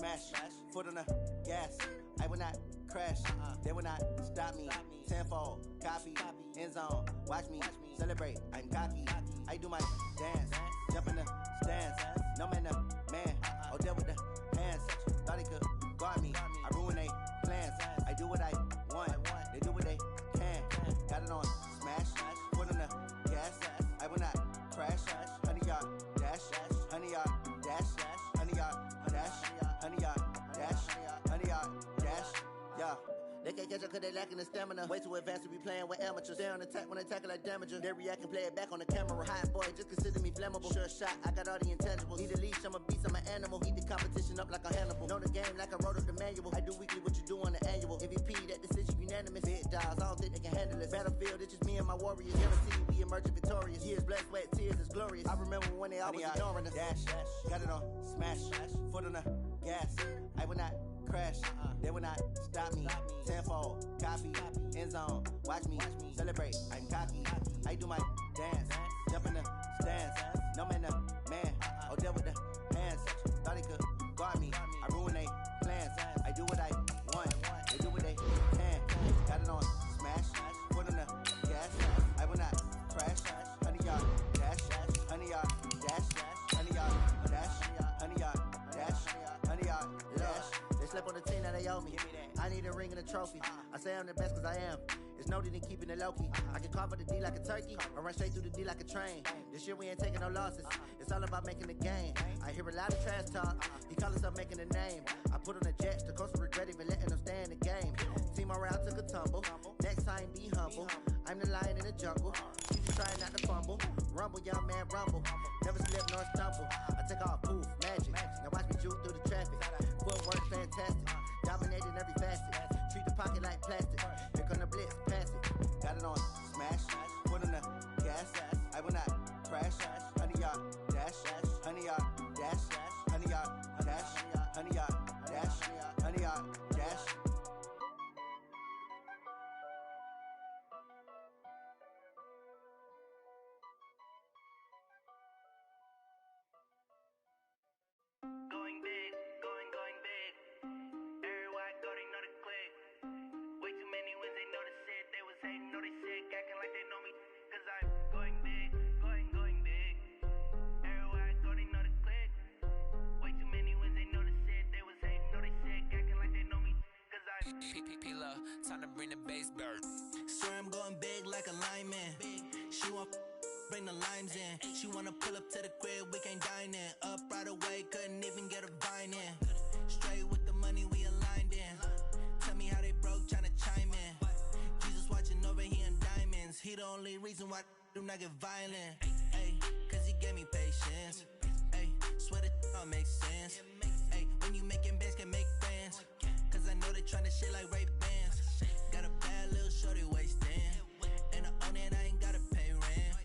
smash, foot on the gas. I will not crash, they will not stop me. Tenfold, copy, end zone, watch me celebrate. I'm cocky, I do my dance, jump in the stands. No man, man, oh there with the hands. Thought he could guard me, I ruin they plans. I do what I want, they do what they can. Got it on smash, foot on the gas. I will not crash, 100-yard dash, 100-yard dash, 100-yard dash, 100-yard dash, 100-yard dash, yeah. They can't catch up cause they lacking the stamina. Way too advanced to be playing with amateurs. Stay on attack when they tackle like damager. They react and play it back on the camera. Hot boy, just consider me flammable. Sure shot, I got all the intangibles. Need a leash, I'm a beast, I'm an animal. Eat the competition up like a Hannibal. Know the game like I wrote up the manual. I do weekly what you do on the annual. MVP, that decision unanimous. Big dogs, I don't think they can handle it. Battlefield, it's just me and my warriors. Guaranteed we emerging victorious. Years, blood, sweat, tears, it's glorious. I remember when they always ignoring us. Dash, got it on smash, foot on the gas. I will not crash, they will not stop me. Tenfold, copy, end zone, watch me celebrate. I'm cocky, I do my dance, jump in the stands. No man, man, oh there with the hands. Thought he could guard me, I ruin they plans. I do what I want, they do what they can. Got it on smash, foot on the gas. I will not crash, 100-yard dash, 100-yard dash, 100-yard dash, 100-yard dash, 100-yard dash. They slept on the team that they owe me. I need a ring and a trophy. I say I'm the best cause I am. It's noted in keeping it low-key. I can carve up the D like a turkey or run straight through the D like a train. This year we ain't taking no losses. It's all about making the game. I hear a lot of trash talk. He call himself making a name. I put on the Jets. The coach will regret even letting them stay in the game. Team morale took a tumble. Next time be humble. I'm the lion in the jungle. You just trying not to fumble. Rumble, young man, rumble. Never slip nor stumble. I take off, poof, magic. Now watch me juke through the traffic. Footwork fantastic. Dominating every facet. Treat the pocket like plastic. Here come the blitz, pass it. Got it on smash, foot on the gas. I will not crash, 100-yard dash, 100-yard dash, 100-yard dash, 100-yard dash, 100-yard dash. Going big, going big. Everywhere I go, they know the click. Way too many wins, they know the shit. They was hating, know they sick, acting like they know me. Cause I'm going big, going big. Everywhere I go, they know the click. Way too many wins, they know the shit. They was hating, know they sick, acting like they know me. Cause I'm P-P-P-Love, time to bring the bass bird. Swear I'm going big like a lineman. She want bring the limes in. She wanna pull up to the crib, we can't dine in. Up right away, couldn't even get a vine in. Straight with the money we aligned in. Tell me how they broke, tryna chime in. Jesus watching over here in diamonds. He the only reason why do not get violent. Ay, cause he gave me patience. Ay, swear that all makes sense. Ay, when you making bands, can make friends. Cause I know they tryna shit like Ray Bans. Got a bad little shorty wasting. And I own it, I ain't gotta pay rent.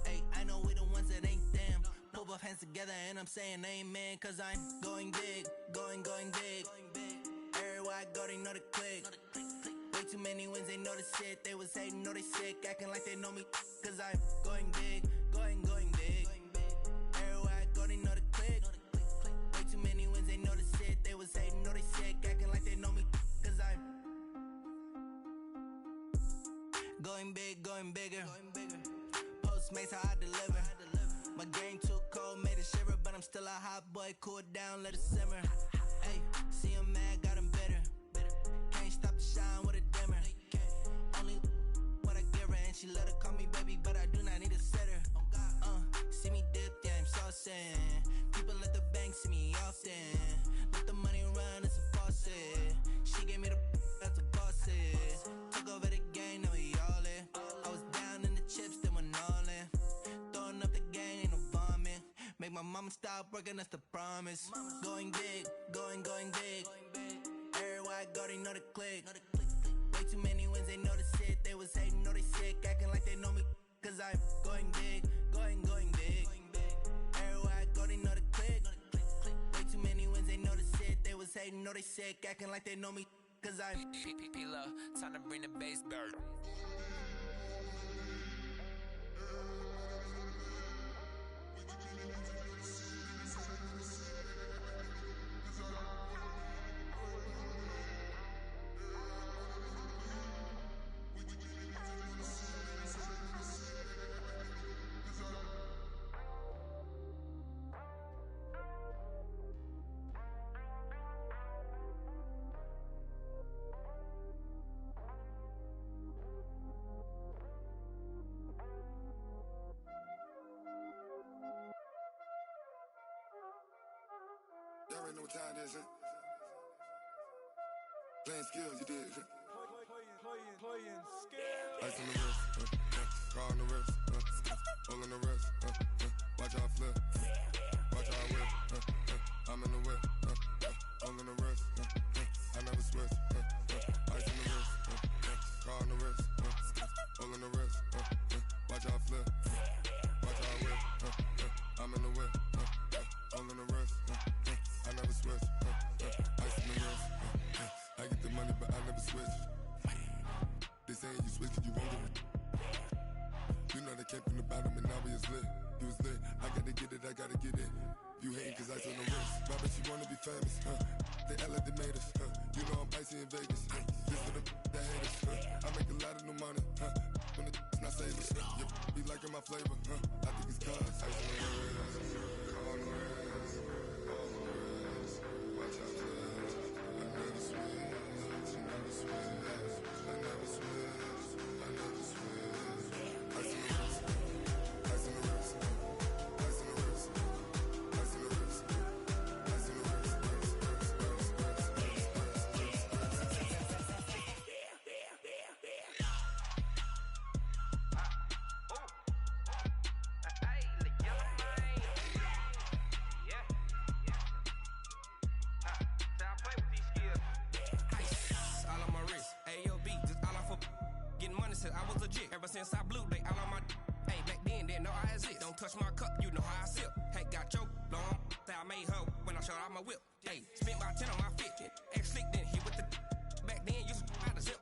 Ay, I know we the ones that ain't them. Pull both hands together and I'm saying amen. Cause I'm going big, going big. Everywhere I go, they know the click. Way too many wins, they know the shit. They was hating, know they sick, acting like they know me. Cause I'm going big, going big. Everywhere I go, they know the click. Way too many wins, they know the shit. They was hating, know they sick, acting like they know me. Cause I'm going big, going bigger. Postmates how I deliver. My game too cold, made it shiver. But I'm still a hot boy, cool down, let it simmer. Ay, see him mad, got him bitter. Can't stop the shine with a dimmer. Only what I give her, and she let her call me baby, but I do not need a sitter. See me dip, yeah, I'm saucing. People at the bank see me often. Let the money run, it's a faucet. She gave me the that's a boss it. Took over the game, now we all in. I was down in the chips, then went all in. Throwing up the game, ain't no vomit. Make my mama stop working, that's the promise. Going big, going big. Everywhere I go, they know the click. Way too many wins, they know the shit. They was hating, know they sick, acting like they know me. Cause I'm going big, going big. Everywhere I go, they know the click. Way too many wins, they know the shit. They was hating, know they sick, acting like they know me. Cause I'm P-P-P-Love, time to bring the bass bird. already know what time it is, huh? Playing skills, you did. Playing skills. Ice on the wrist, car on the wrist, hole in the wrist, watch how I flip, watch how I whip, I'm in the whip, hole in the wrist, I never switch, ice on the wrist, car on the wrist, hole in the wrist, watch how I flip, watch how I whip, I'm in the whip, hole in the wrist, I never switch, ice on the wrist, I get the money but I never switch. They saying you switch 'cause you won't get it. You know they came from the bottom and now we is lit. You was lit, I gotta get it, I gotta get it. You hating 'cause ice on the wrist. My bitch, you wanna be famous, They act like they made us, You know I'm icy in Vegas, This for the that hate us, I make a lot of new money, When the not savers, be liking my flavor, I think it's cause ice on the wrist, on the wrist, on the wrist. Watch out, flex. I never switch, I never switch. I never switch, I never switch. Ice in the wrist, ice in the wrist, ice in the wrist, ice in the wrist, ice in the wrist, All on my wrist, AOB, just all off of getting money since I was legit. Ever since I blew, they all on my hey, back then, didn't know I exist. Don't touch my cup, you know how I sip. Hey, got your long that I made her when I showed out my whip. Hey, spent about 10 on my fit. Ex-slick, then hit with the back then, used to out the zip.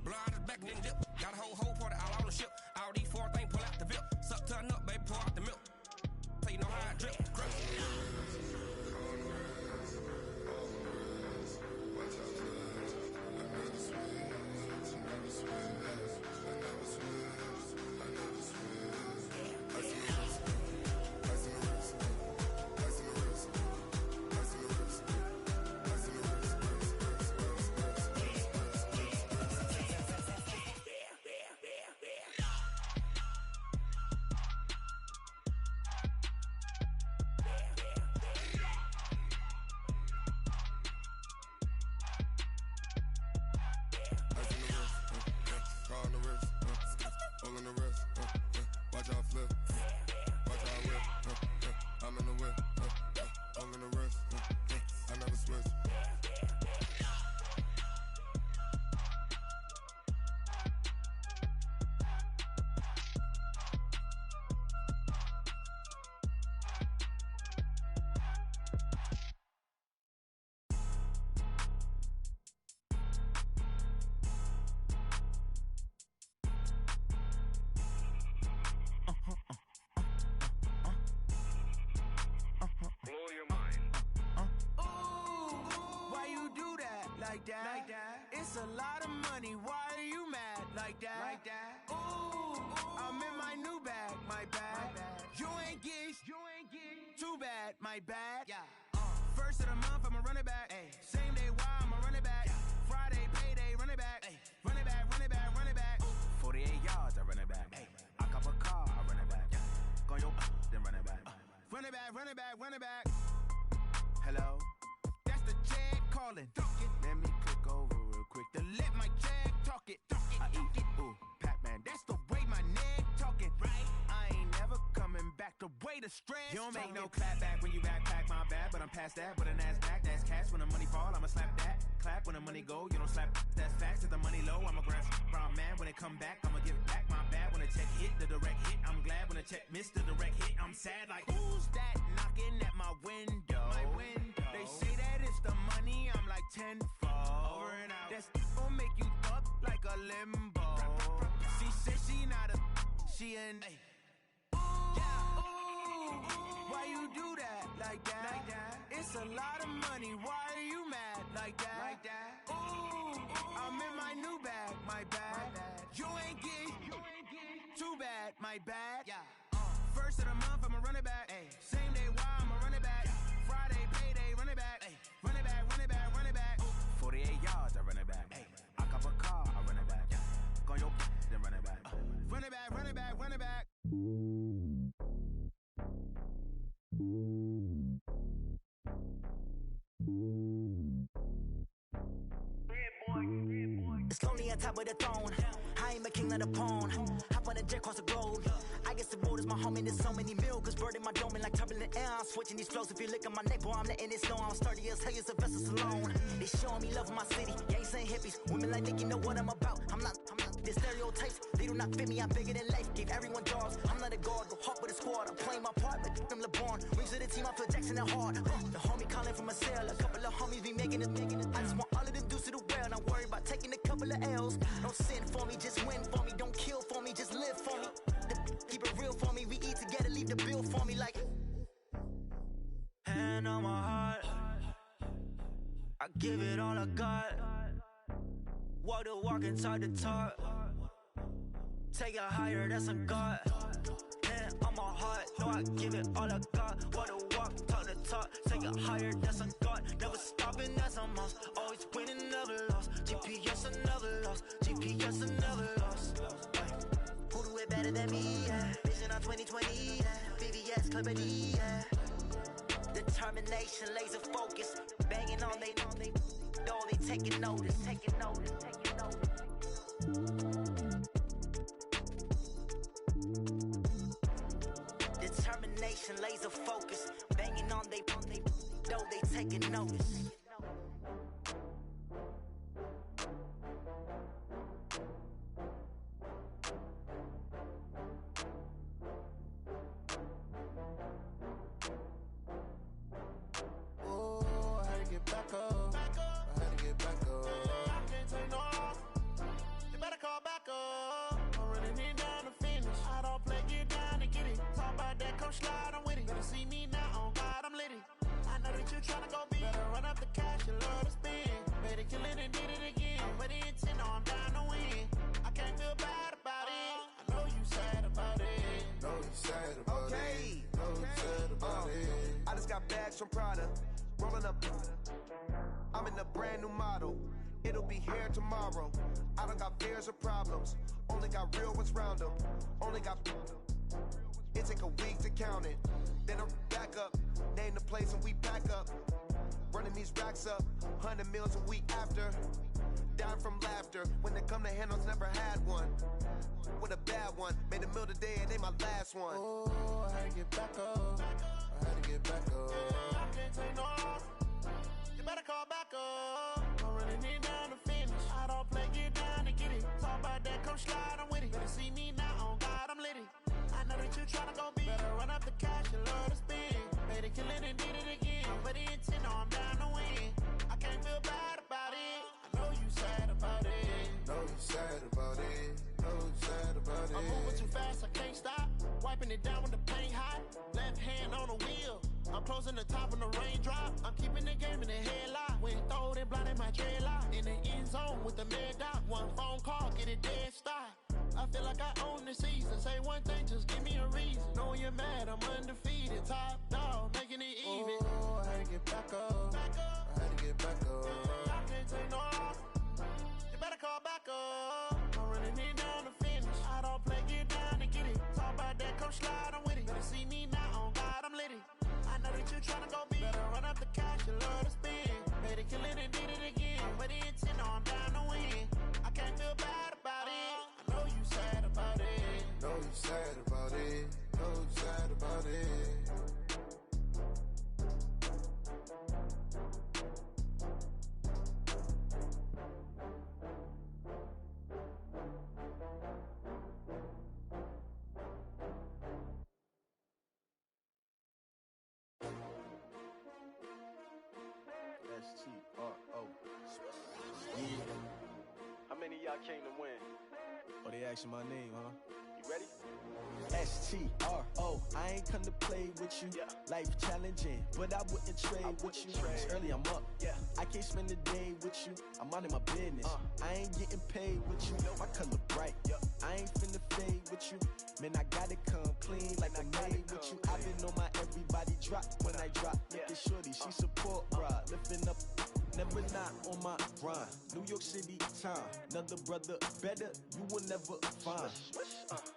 Blow out his back, then dip. Got a whole party all on the ship. All these four things, pull out the VIP. Suck, turn up, baby, pour out the milk. So you know how I drip. Crush. Like that. It's a lot of money. Why are you mad like that? Ooh, I'm in my new bag. My bad. You ain't get too bad. My bad. Yeah. First of the month, I'ma run it back. Same day, why I'ma run it back. Friday, payday, run it back. Run it back, run it back, run it back. 48 yards, I run it back. I cop a car, I run it back. Go your then run it back. Run it back, run it back, run it back. Hello, that's the check calling. Let me click over real quick to let my check talk it. I eat it, ooh, Pac-Man. That's the way my neck talking. Right? I ain't never coming back. The way the stress. You don't make no clap back when you backpack, my bad. But I'm past that. But a NASDAQ, that's cash. When the money fall, I'ma slap that. Clap when the money go. You don't slap. That's facts. If the money low, I'ma grab brown man. When it come back, I'ma give it back. My bad when the check hit the direct hit. I'm glad when the check missed the direct hit. I'm sad like who's that knocking at my window? My window. They say that it's the money. I'm like tenfold. Over and out. That's gon' make you up like a limbo. She said she not a. She an. Why you do that like that? It's a lot of money. Why are you mad like that? Ooh, I'm in my new bag. My bad. You ain't get too bad. My bad. First of the month, I'ma run it back. Same day, why I'ma run it back. Friday, payday, run it back. Run it back, run it back, run it back. 48 yards, I run it back. I cop a car, I run it back. Go your then run it back. Run it back, run it back, run it back. of the pond. Hop on a jet across the globe. I guess the road is my home and there's so many milkers bird in my dome and like turbulent air. I'm switching these flows. If you look at my neck, boy, I'm letting it snow. I'm sturdy as hell as a vessel alone. They showing me love in my city. Gangs and hippies, women like Nicky know what I'm about. I'm not the stereotypes. They do not fit me. I'm bigger than life. Give everyone jobs. I'm not a guard. Go hard with a squad. I'm playing my part, but them LeBron. Rings to the team. I feel Jackson and hard. The homie calling from a cell. A couple of homies be making it. I just want all of them dudes to do well. Not worry about taking a couple of L's. Don't sin for me, just win for me. Don't kill for me, just live for me. Keep it real for me. We eat together, leave the bill for me like. Hand on my heart, I give it all I got. Walk the walk and talk the talk. Take it higher, that's a God. Hand on my heart, no, I give it all I got. Walk the walk, talk the talk. Take it higher, that's a God. Never stopping, that's a must. Always winning, never lost. GPS, I never lost. GPS, I never lost. Who do it better than me? Yeah. Vision on 2020. Yeah. VVS, Clippity. Yeah. Determination, laser focus. Banging on they know they taking notice. Taking notice. Taking notice. Determination, laser focus. Banging on they know they taking notice. Slide, I'm with it. Better see me now, on God, I'm litty. I know that you tryna go big. Better run up the cash, you love to spend. Better kill it and did it again. But the intent, no, I'm down to win. I can't feel bad about it. I know you sad about it. Know you sad about it. Know you sad about it. I just got bags from Prada. Rolling up. I'm in a brand new model. It'll be here tomorrow. I don't got fears or problems. Only got real ones round them. Only got. It take a week to count it. Then I'm back up. Name the place and we back up. Running these racks up. 100 meals a week after. Dying from laughter. When they come to handles, never had one. With a bad one. Made a meal today and they my last one. Oh, I had to get back up. I had to get back up. I can't take no loss. You better call back up. I'm running it down to finish. I don't play, get down and get it. Talk about that, come slide, I'm with it. Better see me now, on God, I'm litty. I know that you tryna go big. Better run up the cash, you love to spend. Made it, kill it and did it again. But the intent, no, I'm down to win. I can't feel bad about it. I know you sad about it. Know you sad about it. Know you sad about it. I'm moving too fast, I can't stop. Wiping it down when the paint hot. Left hand on the wheel. I'm closing the top when the raindrop. I'm keeping the game in the headlock. When throwed and blinded my dreadlock. In the end zone with the mad dot. One phone call, get it dead stop. I feel like I own the season. Say one thing, just give me a reason. Knowing you're mad, I'm undefeated. Top dog, making it even. Oh, I had to get back up. I had to get back up. I can't take no loss. You better call back up. I'm running it down to finish. I don't play, get down and get it. Talk about that, come slide, I'm with it. Better see me now, on God, I'm litty. I know that you tryna go big. Better run up the cash, you love to spend. Made it, kill it and did it again. But the intent, no, I'm down to win. I can't feel bad about it. I know you sad about it. Know you sad about it. Know you sad about it. S-T-R-O. Yeah. How many of y'all came to win? Oh, they asking my name, huh? You ready? S-T-R-O. I ain't come to play with you. Yeah. Life challenging, but I wouldn't trade with you. It's early, I'm up. Yeah. I can't spend the day with you. I'm minding my business. I ain't getting paid with you. My color bright. I ain't finna fade with you. Man, I gotta come clean like I made with you. I've been on my everybody drop when I drop. Look at shorty, she support ride. Lifting up, never not on my grind. New York City time, another brother better, you will never find.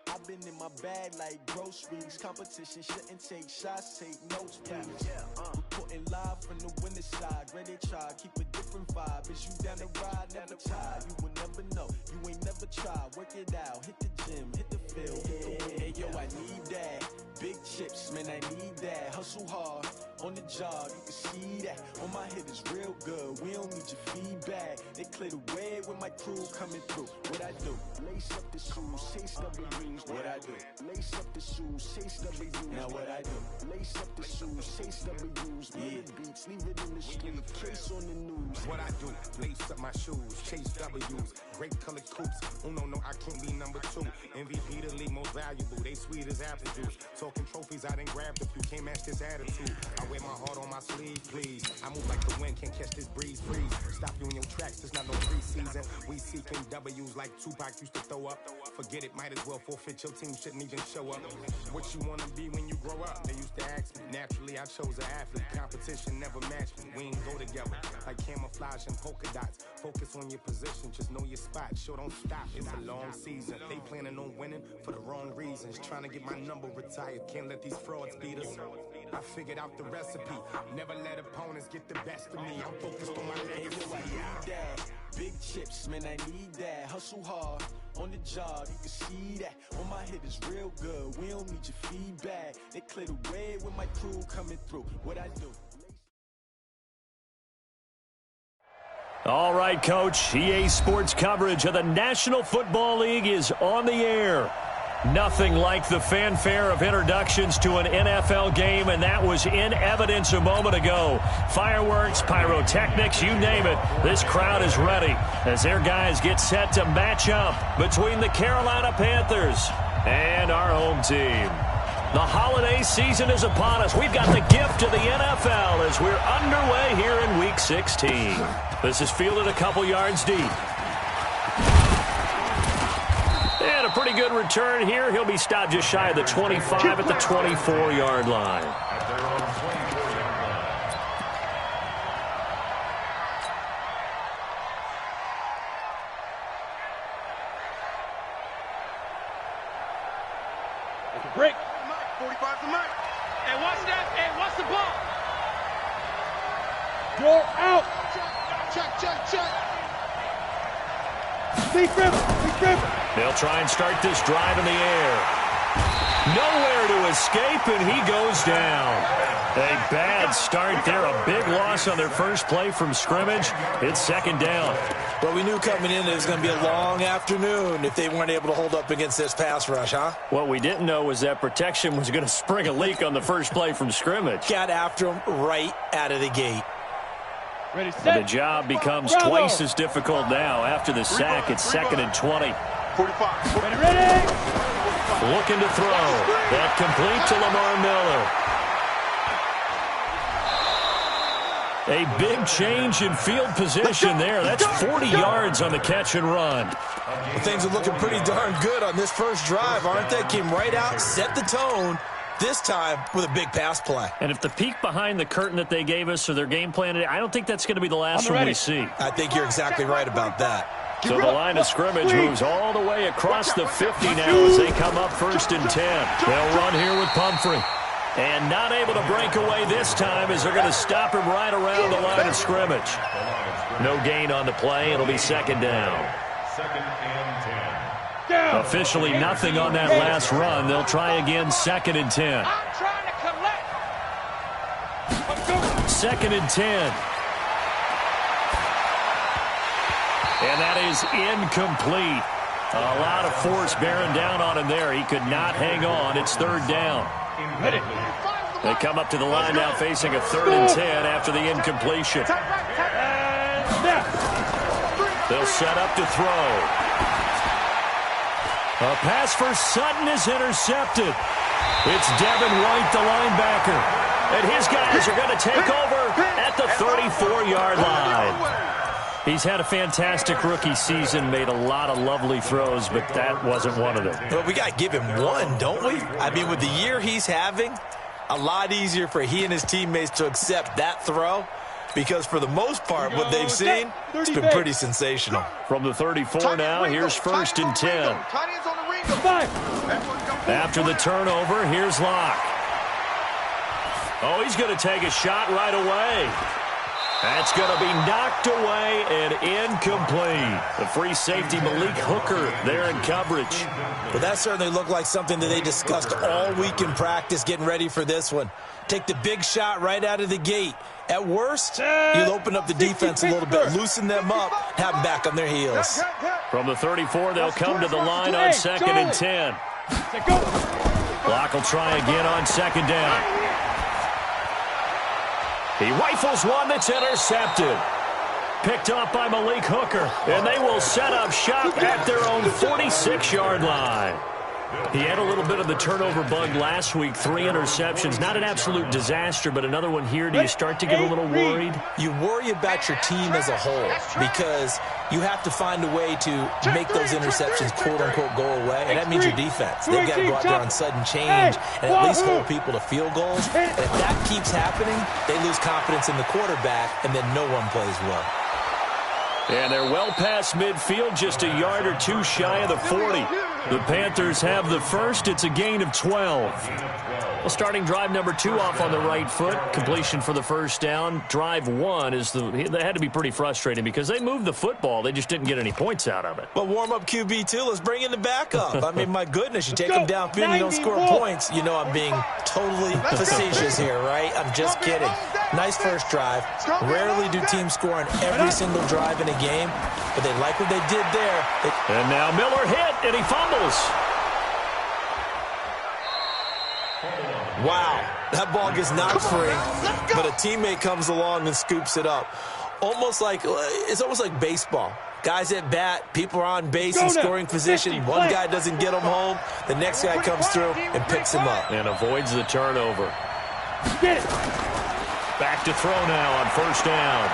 I've been Rolling in my bag like groceries. Competition shouldn't take shots, take notes, please. Reporting live from the winning side. Ready to try, keep a different vibe. Is you down the ride, never tired. You will never know, you ain't never tried. Work it out, hit the gym, hit the field, hit the wind. Hey yo, I need that. Big chips, man, I need that. Hustle hard, on the job, you can see that. On my head is real good, we don't need your feedback. They clear the way with my crew coming through. What I do? Lace up the shoes, chase W's. What I do? Lace up the shoes, chase W's. Now what I do? Lace up the shoes, chase W's. Million beats, leave it in the street, case on the news. What I do? Lace up my shoes, chase W's. Great colored coops. Oh no, I can't be number 2. MVP the league most valuable. They sweet as apple juice. Talking trophies, I done grabbed a few. Can't match this attitude. I wear my heart on my sleeve, please. I move like the wind, can't catch this breeze, freeze. Stop you in your tracks, there's not no preseason. We seeking W's like Tupac used to throw up. Forget it, might as well forfeit. Your team shouldn't even show up. What you wanna be when you grow up? They used to ask me. Naturally, I chose an athlete. Competition never matched me. We ain't go together like camouflage and polka dots. Focus on your position, just know your spot. Sure, don't stop. It's a long season. They planning on winning for the wrong reasons. Trying to get my number retired. Can't let these frauds beat us. I figured out the recipe. Never let opponents get the best of me. I'm focused on my legacy. I need that. Big chips, man, I need that. Hustle hard, on the job, you can see that. On my head is real good, we don't need your feedback. They clear the way with my crew coming through. What I do? All right, Coach. EA Sports coverage of the National Football League is on the air. Nothing like the fanfare of introductions to an NFL game, and that was in evidence a moment ago. Fireworks, pyrotechnics, you name it. This crowd is ready as their guys get set to match up between the Carolina Panthers and our home team. The holiday season is upon us. We've got the gift of the NFL as we're underway here in Week 16. This is fielded a couple yards deep. And a pretty good return here. He'll be stopped just shy of the 25 at the 24-yard line. Break. 45 to Mike. Hey, watch that. Hey, watch the ball. You're out. Check. They'll try and start this drive in the air. Nowhere to escape, and he goes down. A bad start there. A big loss on their first play from scrimmage. It's second down. Well, we knew coming in it was going to be a long afternoon if they weren't able to hold up against this pass rush, huh? What we didn't know was that protection was going to spring a leak on the first play from scrimmage. Got after him right out of the gate. Ready, set. And the job becomes twice as difficult now. After the sack, it's second and 20. 45. Ready. Looking to throw. That complete to Lamar Miller. A big change in field position there. That's 40 yards on the catch and run. Well, things are looking pretty darn good on this first drive, aren't they? Came right out, set the tone. This time with a big pass play. And if the peek behind the curtain that they gave us or their game plan today, I don't think that's going to be the last one we see. I think you're exactly right about that. So the line of scrimmage moves all the way across the 50 now as they come up first and 10. They'll run here with Pumphrey. And not able to break away this time as they're going to stop him right around the line of scrimmage. No gain on the play. It'll be second down. Second and 10. Officially nothing on that last run. They'll try again, second and 10. I'm trying to collect. Second and 10. And that is incomplete. A lot of force bearing down on him there. He could not hang on. It's third down. They come up to the line now facing a third and 10 after the incompletion. They'll set up to throw. A pass for Sutton is intercepted. It's Devin White, the linebacker. And his guys are going to take over at the 34-yard line. He's had a fantastic rookie season, made a lot of lovely throws, but that wasn't one of them. But we got to give him one, don't we? I mean, with the year he's having, a lot easier for he and his teammates to accept that throw. Because for the most part, what they've seen, it's been pretty sensational. From the 34 now, here's first and 10. Tight ends on the ring. After the turnover, here's Locke. Oh, he's going to take a shot right away. That's going to be knocked away and incomplete. The free safety, Malik Hooker, there in coverage. Well, that certainly looked like something that they discussed all week in practice getting ready for this one. Take the big shot right out of the gate. At worst, you'll open up the defense a little bit, loosen them up, have them back on their heels. From the 34, they'll come to the line on 2nd and 10. Locke will try again on 2nd down. He rifles one that's intercepted. Picked off by Malik Hooker, and they will set up shop at their own 46-yard line. He had a little bit of the turnover bug last week, 3 interceptions. Not an absolute disaster, but another one here. Do you start to get a little worried? You worry about your team as a whole because you have to find a way to make those interceptions, quote-unquote, go away, and that means your defense. They've got to go out there on sudden change and at least hold people to field goals. And if that keeps happening, they lose confidence in the quarterback, and then no one plays well. And they're well past midfield, just a yard or 2 shy of the 40. The Panthers have the first. It's a gain of 12. Well, starting drive number 2 off on the right foot. Completion for the first down. Drive 1 that had to be pretty frustrating because they moved the football. They just didn't get any points out of it. Well, warm up QB too. Let's bring in the backup. I mean, my goodness, you take them downfield, you don't score points. You know I'm being totally facetious here, right? I'm just kidding. Nice first drive. Rarely do teams score on every single drive in a game, but they like what they did there. And now Miller hit, and he fumbles. Wow, that ball gets knocked free, but a teammate comes along and scoops it up. It's almost like baseball. Guys at bat, people are on base in scoring position. One guy doesn't get him home. The next guy comes through and picks him up. And avoids the turnover. Back to throw now on 1st down.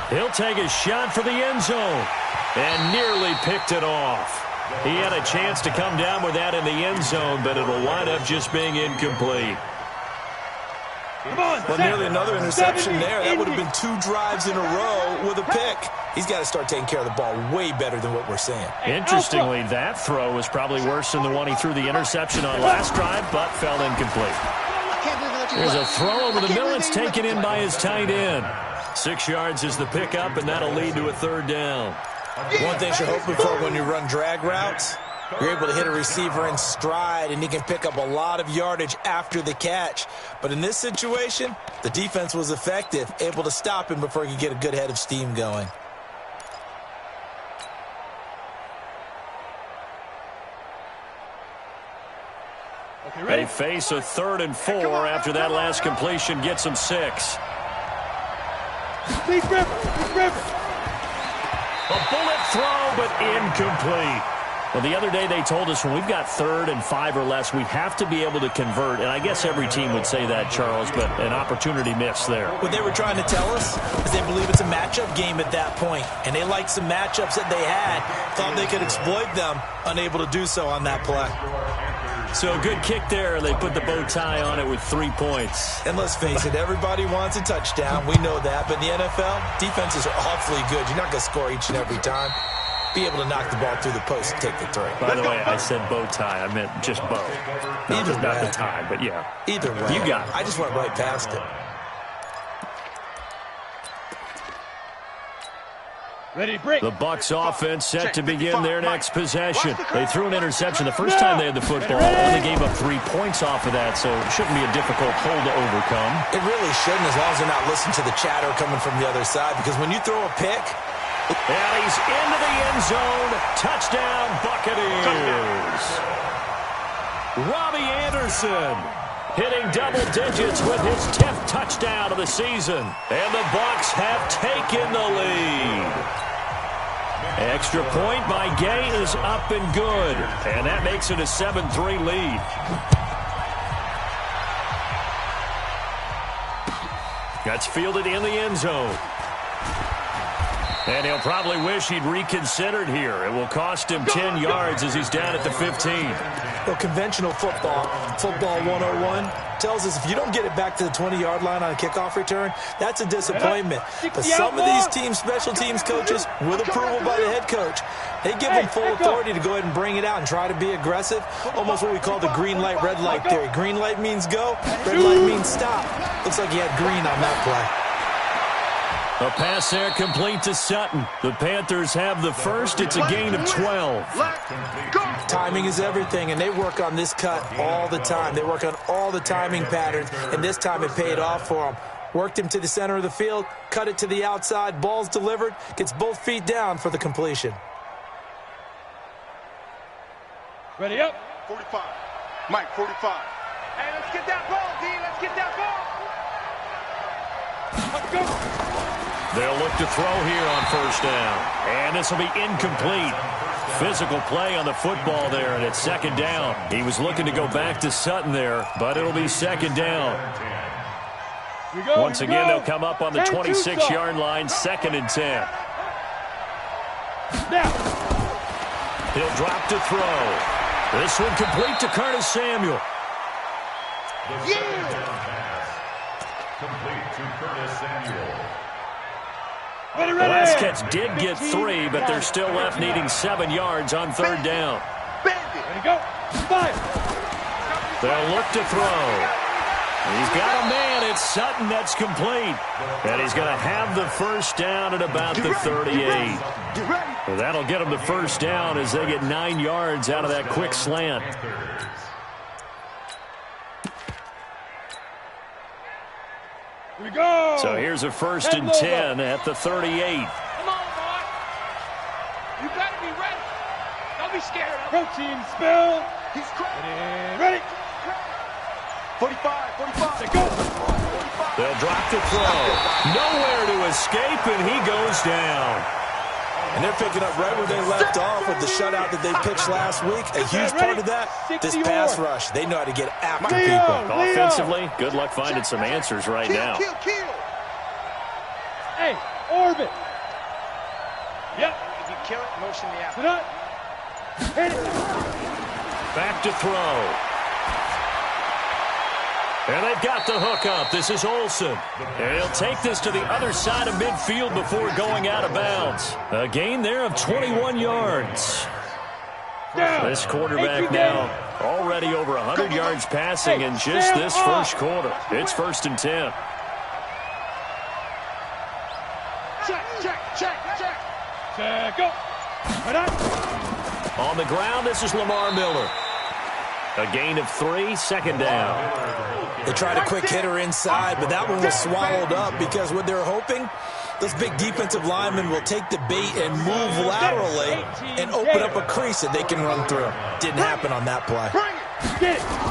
He'll take a shot for the end zone and nearly picked it off. He had a chance to come down with that in the end zone, but it'll wind up just being incomplete. Well, nearly another interception there. That would have been 2 drives in a row with a pick. He's got to start taking care of the ball way better than what we're seeing. Interestingly, that throw was probably worse than the one he threw the interception on last drive, but fell incomplete. There's a throw over the middle. It's taken in by his tight end. 6 yards is the pickup, and that'll lead to a 3rd down. One thing you're hoping for when you run drag routes, you're able to hit a receiver in stride, and he can pick up a lot of yardage after the catch. But in this situation, the defense was effective, able to stop him before he could get a good head of steam going. They face a 3rd and 4 after that last completion gets them 6. A bullet throw, but incomplete. Well, the other day they told us when we've got 3rd and 5 or less, we have to be able to convert. And I guess every team would say that, Charles, but an opportunity missed there. What they were trying to tell us is they believe it's a matchup game at that point. And they liked some matchups that they had, thought they could exploit them, unable to do so on that play. So a good kick there. They put the bow tie on it with 3 points. And let's face it, everybody wants a touchdown. We know that. But in the NFL, defenses are awfully good. You're not going to score each and every time. Be able to knock the ball through the post and take the 3. By the way, I said bow tie. I meant just bow. Not the tie, but yeah. Either way. You got it. I just went right past it. Ready to break. The Bucs offense set to begin their next possession. They threw an interception the first time they had the football. Only gave up 3 points off of that, so it shouldn't be a difficult hole to overcome. It really shouldn't, as long as they're not listening to the chatter coming from the other side, because when you throw a pick... And he's into the end zone. Touchdown, Buccaneers. Robbie Anderson hitting double digits with his 10th touchdown of the season. And the Bucs have taken the lead. Extra point by Gay is up and good. And that makes it a 7-3 lead. That's fielded in the end zone. And he'll probably wish he'd reconsidered here. It will cost him 10 yards as he's down at the 15. Well, conventional football 101, tells us if you don't get it back to the 20-yard line on a kickoff return, that's a disappointment. But some of these teams, special teams coaches, with approval by the head coach, they give them full authority to go ahead and bring it out and try to be aggressive, almost what we call the green light, red light theory. Green light means go, red light means stop. Looks like he had green on that play. A pass there complete to Sutton. The Panthers have the first. It's a gain of 12. Timing is everything, and they work on this cut all the time. They work on all the timing patterns, and this time it paid off for them. Worked him to the center of the field, cut it to the outside, ball's delivered, gets both feet down for the completion. Ready up. 45. Mike, 45. Hey, let's get that ball, D. Let's get that ball. Let's go. They'll look to throw here on first down. And this will be incomplete. Physical play on the football there, and it's second down. He was looking to go back to Sutton there, but it'll be second down. Once again, they'll come up on the 26-yard line, 2nd and 10. He'll drop to throw. This one complete to Curtis Samuel. Complete to Curtis Samuel. The last catch did get 3, but they're still left needing 7 yards on 3rd down. Ready, go. 5. They'll look to throw. He's got a man. It's Sutton that's complete. And he's going to have the first down at about the 38. Well, that'll get him the first down as they get 9 yards out of that quick slant. Here we go. So here's a 1st and 10 at the 38. Come on, boy. You got to be ready. Don't be scared. Protein spill. He's ready. 45. Let's go. They'll drop the throw. Nowhere to escape, and he goes down. And they're picking up right where they left off with the shutout that they pitched last week. A huge part of that, this pass rush. They know how to get after people. Offensively, good luck finding some answers right now. Hey, orbit. Yep. If you kill it, motion the out. Hit it. Back to throw. And they've got the hook up. This is Olsen. And he'll take this to the other side of midfield before going out of bounds. A gain there of 21 yards. This quarterback now already over 100 yards passing in just this first quarter. It's 1st and 10. Check, go. On the ground, this is Lamar Miller. A gain of 3, 2nd down. They tried a quick hitter inside, but that one was swallowed up because what they're hoping, those big defensive linemen will take the bait and move laterally and open up a crease that they can run through. Didn't happen on that play.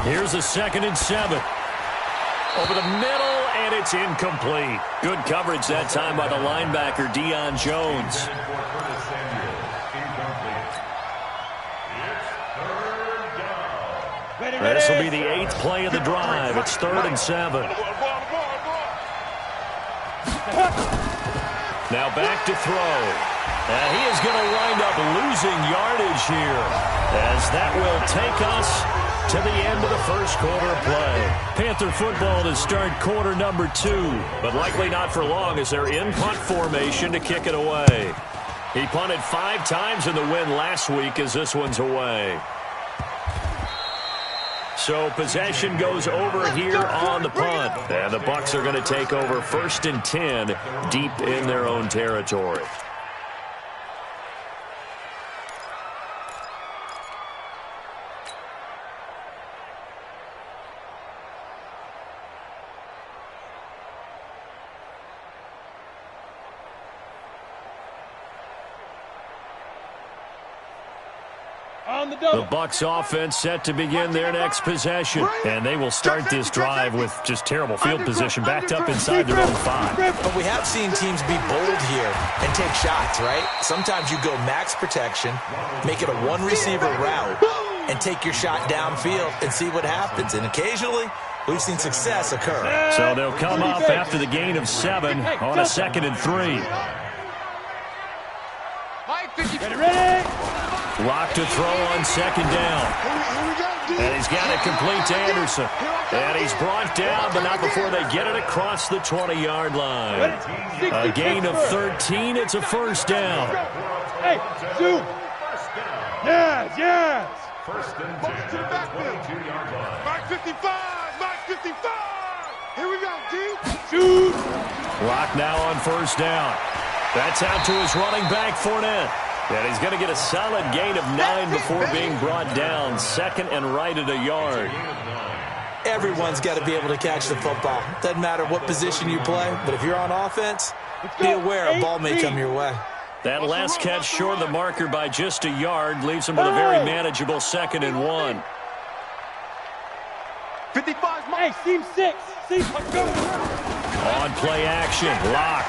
Here's a 2nd and 7. Over the middle, and it's incomplete. Good coverage that time by the linebacker, Deion Jones. This will be the 8th play of the drive. It's 3rd and 7. Now back to throw. And he is going to wind up losing yardage here, as that will take us to the end of the first quarter of play. Panther football to start quarter number 2, but likely not for long as they're in punt formation to kick it away. He punted 5 times in the win last week as this one's away. So possession goes over here on the punt. And the Bucs are going to take over 1st and 10 deep in their own territory. The Bucs offense set to begin their next possession. And they will start this drive with just terrible field position backed up inside their own 5. But we have seen teams be bold here and take shots, right? Sometimes you go max protection, make it a one-receiver route, and take your shot downfield and see what happens. And occasionally, we've seen success occur. So they'll come up after the gain of 7 on a 2nd and 3. Ready. Lock to throw on second down. And he's got it complete to Anderson. And he's brought down, but not before they get it across the 20-yard line. A gain of 13. It's a first down. Hey, shoot. Yes. First and 10 to the 22-yard line. Mark 55. Here we go, D. Shoot. Lock now on first down. That's out to his running back, Fournette. And he's going to get a solid gain of 9 before being brought down. Second and right at a yard. Everyone's got to be able to catch the football. Doesn't matter what position you play, but if you're on offense, be aware a ball may come your way. That last catch short of the marker by just a yard leaves him with a very manageable 2nd and 1. 55. Hey, seam 6. Let's go. On play action, Lock.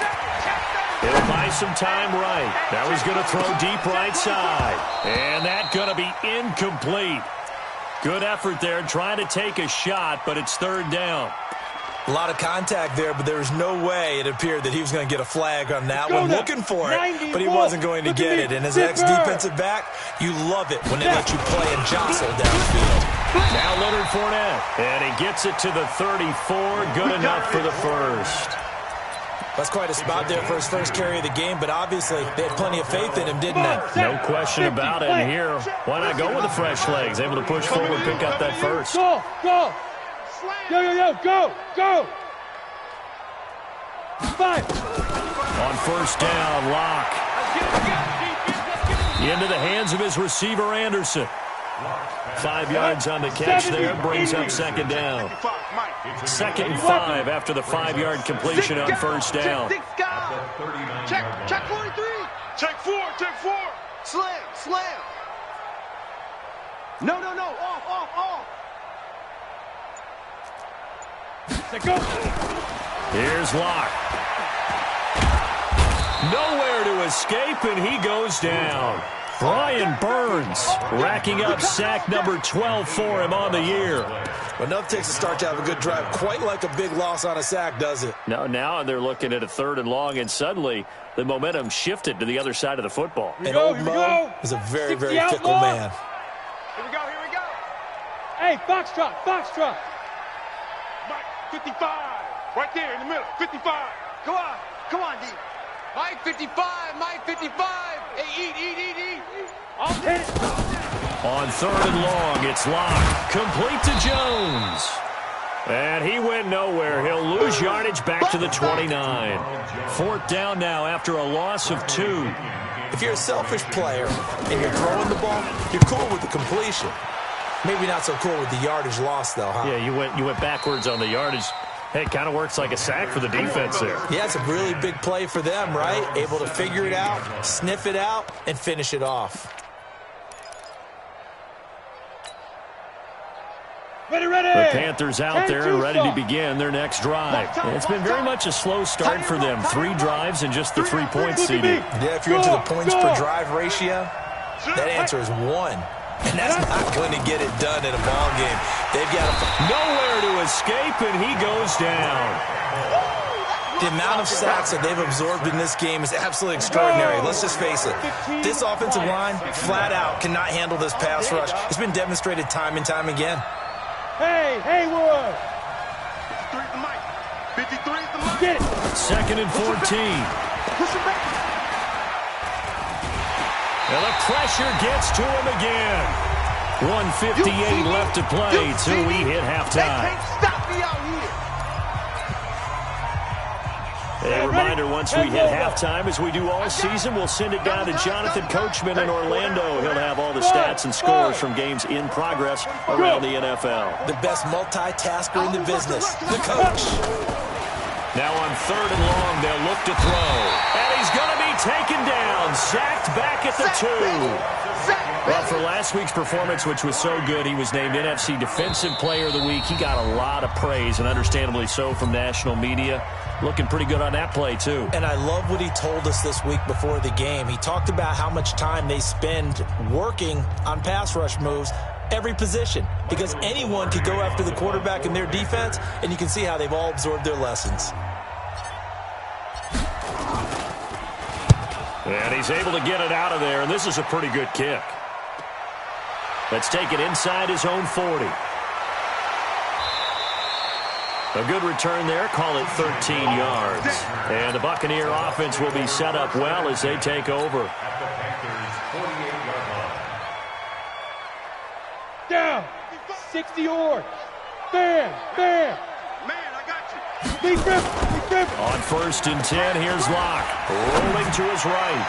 He'll buy some time right. Now he's going to throw deep right side. And that's going to be incomplete. Good effort there, trying to take a shot, but it's third down. A lot of contact there, but there was no way it appeared that he was going to get a flag on that one. Looking for it, but he wasn't going to get it. And as an ex-defensive back, you love it when they let you play and jostle downfield. Now Leonard Fournette, and he gets it to the 34. Good enough for the first. That's quite a spot there for his first carry of the game, but obviously they had plenty of faith in him, didn't they? No question about it. And here, why not go with the fresh legs? Able to push forward, pick up that first. Go. Go. 5. On first down, Lock. Into the hands of his receiver, Anderson. 5 yards on the catch there, brings up second down. 2nd and 5 after the 5-yard completion on first down. Check 43. Check 4. Slam. No. Off. Let's go. Here's Lock. Nowhere to escape, and he goes down. Brian Burns racking up sack number 12 for him on the year. Well, enough takes a start to have a good drive. Quite like a big loss on a sack, does it? No, now they're looking at a 3rd and long, and suddenly the momentum shifted to the other side of the football. And old Mo is a very, very fickle man. Here we go. Hey, Foxtrot. Mike 55. Right there in the middle. 55. Come on, D. Mike 55. Hey, eat. I'll hit it. On 3rd and long, it's Lock. Complete to Jones. And he went nowhere. He'll lose yardage back to the 29. 4th down now after a loss of 2. If you're a selfish player and you're throwing the ball, you're cool with the completion. Maybe not so cool with the yardage loss, though, huh? Yeah, you went backwards on the yardage. Hey, it kind of works like a sack for the defense there. Yeah, it's a really big play for them, right? Able to figure it out, sniff it out, and finish it off. Ready. The Panthers out there and ready to begin their next drive. It's been very much a slow start for them. 3 drives and just the 3 points CD. Yeah, if you're into the points per drive ratio, that answer is 1. And that's not going to get it done in a ball game. They've got nowhere to escape, and he goes down. The amount of sacks that they've absorbed in this game is absolutely extraordinary. Let's just face it. This offensive line, flat out, cannot handle this pass rush. It's been demonstrated time and time again. Hey, Haywood. 53 the mic. 53 the mic. Get it. 2nd and 14. Push him back. And the pressure gets to him again. 1:58 left to play till we hit halftime. They can't stop me out here. A reminder, once we hit halftime, as we do all season, we'll send it down to Jonathan Coachman in Orlando. He'll have all the stats and scores from games in progress around the NFL. The best multitasker in the business, the coach. Now on 3rd and long, they'll look to throw. And he's going to be taken down, sacked back at the 2. Well, for last week's performance, which was so good, he was named NFC Defensive Player of the Week. He got a lot of praise, and understandably so, from national media. Looking pretty good on that play, too. And I love what he told us this week before the game. He talked about how much time they spend working on pass rush moves, every position, because anyone could go after the quarterback in their defense, and you can see how they've all absorbed their lessons. And he's able to get it out of there, and this is a pretty good kick. Let's take it inside his own 40. A good return there. Call it 13 yards. And the Buccaneer offense will be set up well as they take over. Down. 60 yards. Bam. Bam. Man, I got you. Big rip. On 1st and 10, here's Locke. Rolling to his right.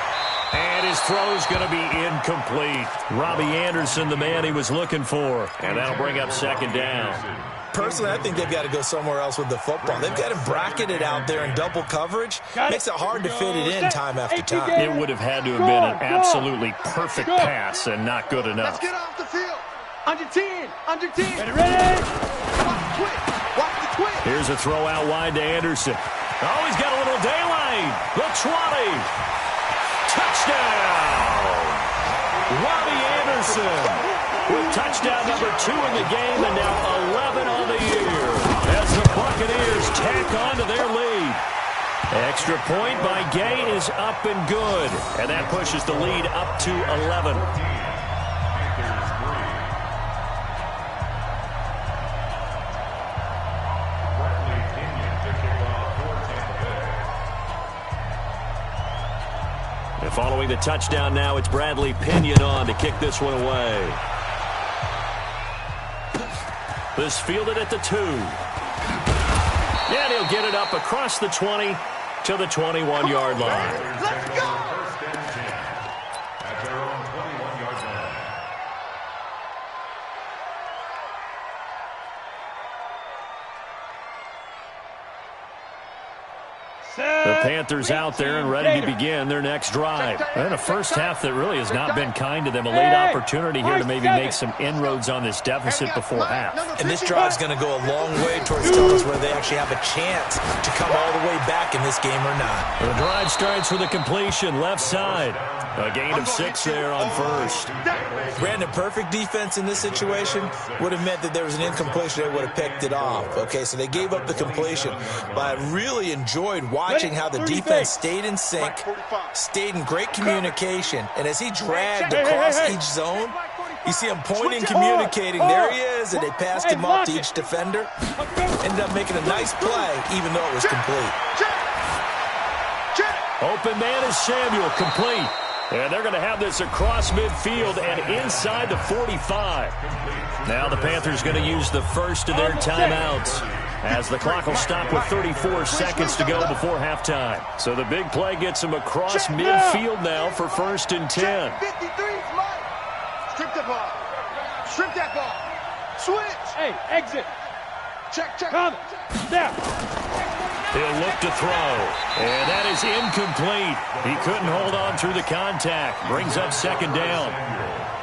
And his throw's going to be incomplete. Robbie Anderson, the man he was looking for. And that'll bring up 2nd down. Personally, I think they've got to go somewhere else with the football. They've got to bracket it out there in double coverage. Makes it hard to fit it in time after time. It would have had to have been an absolutely perfect pass and not good enough. Let's get off the field. Under 10. Under 10. Ready? Watch the twitch. Here's a throw out wide to Anderson. Oh, he's got a little daylight. The 20. Touchdown. Robbie Anderson with touchdown number 2 in the game and now 11 on the year as the Buccaneers tack on to their lead. Extra point by Gay is up and good, and that pushes the lead up to 11. And following the touchdown now, it's Bradley Pinion on to kick this one away. This fielded at the 2. And he'll get it up across the 20 to the 21-yard line. Let's go. At their own 21-yard line. The Panthers out there and ready to begin their next drive. And a first half that really has not been kind to them. A late opportunity here to maybe make some inroads on this deficit before half. And this drive's going to go a long way towards telling us whether they actually have a chance to come all the way back in this game or not. The drive starts with a completion left side. A gain of 6 there on 1st. Brandon, perfect defense in this situation would have meant that there was an incompletion. They would have picked it off. Okay, so they gave up the completion. But I really enjoyed watching how the defense stayed in sync, stayed in great communication, and as he dragged across each zone, you see him pointing, communicating. There he is, and they passed him off to each defender. Ended up making a nice play, even though it was complete. Open man is Samuel, complete. And they're going to have this across midfield and inside the 45. Now the Panthers going to use the first of their timeouts as the clock will stop with 34 seconds to go before halftime. So the big play gets them across midfield now for 1st and 10. 53 smart. Strip the ball. Strip that ball. Switch. Hey, exit. Check. Come. Down. He'll look to throw, and that is incomplete. He couldn't hold on through the contact. Brings up 2nd down.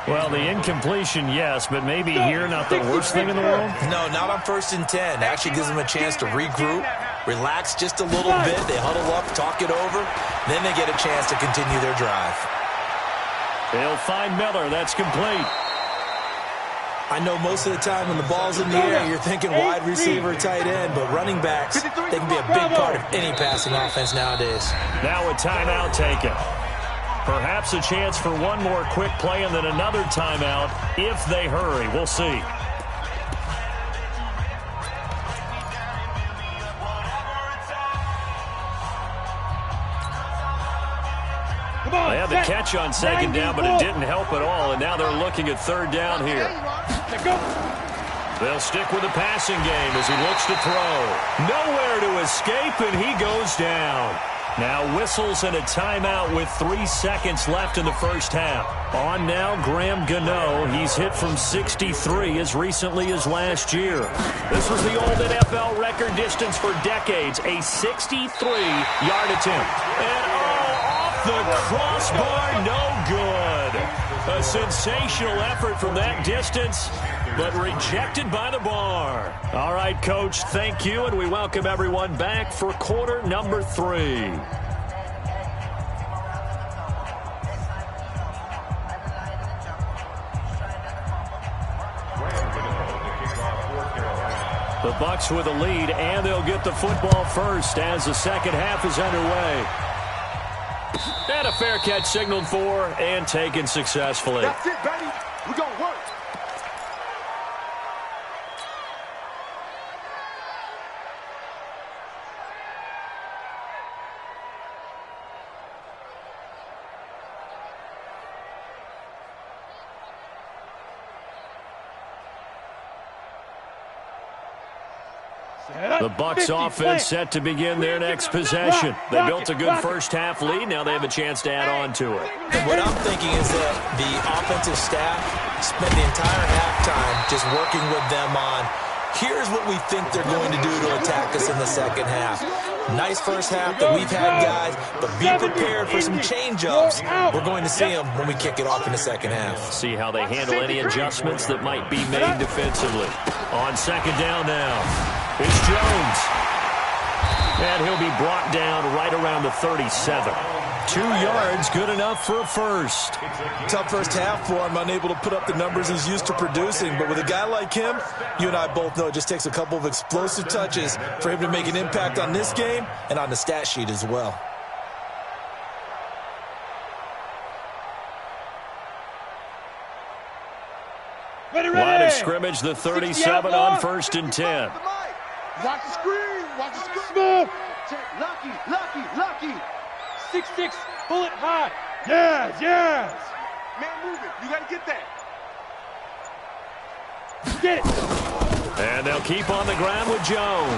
Well, the incompletion, yes, but maybe here not the worst thing in the world? No, not on 1st and 10. Actually gives them a chance to regroup, relax just a little bit. They huddle up, talk it over. Then they get a chance to continue their drive. They'll find Miller. That's complete. I know most of the time when the ball's in the air, you're thinking wide receiver, tight end, but running backs, they can be a big part of any passing offense nowadays. Now a timeout taken. Perhaps a chance for one more quick play and then another timeout if they hurry. We'll see. They had the catch on 2nd down, but it didn't help at all, and now they're looking at 3rd down here. They'll stick with the passing game as he looks to throw. Nowhere to escape, and he goes down. Now whistles and a timeout with 3 seconds left in the first half. On now, Graham Gano. He's hit from 63 as recently as last year. This was the old NFL record distance for decades, a 63-yard attempt. And off the crossbar, no good. A sensational effort from that distance, but rejected by the bar. All right, Coach, thank you, and we welcome everyone back for quarter number 3. The Bucs with a lead, and they'll get the football first as the second half is underway. And a fair catch signaled for and taken successfully. That's it, baby. We're going to work. The Bucs offense set to begin their next possession. They built a good first half lead. Now they have a chance to add on to it. And what I'm thinking is that the offensive staff spent the entire halftime just working with them on, here's what we think they're going to do to attack us in the second half. Nice first half that we've had, guys, but be prepared for some change-ups. We're going to see them when we kick it off in the second half. See how they handle any adjustments that might be made defensively. On second down now, it's Jones. And he'll be brought down right around the 37. 2 yards, good enough for a first. Tough first half for him, unable to put up the numbers he's used to producing. But with a guy like him, you and I both know it just takes a couple of explosive touches for him to make an impact on this game and on the stat sheet as well. Line of scrimmage, the 37 on 1st and 10. Watch the screen. Watch the screen. Smooth. Lucky. 6'6", bullet high. Yes. Man, move it. You got to get that. Get it. And they'll keep on the ground with Jones.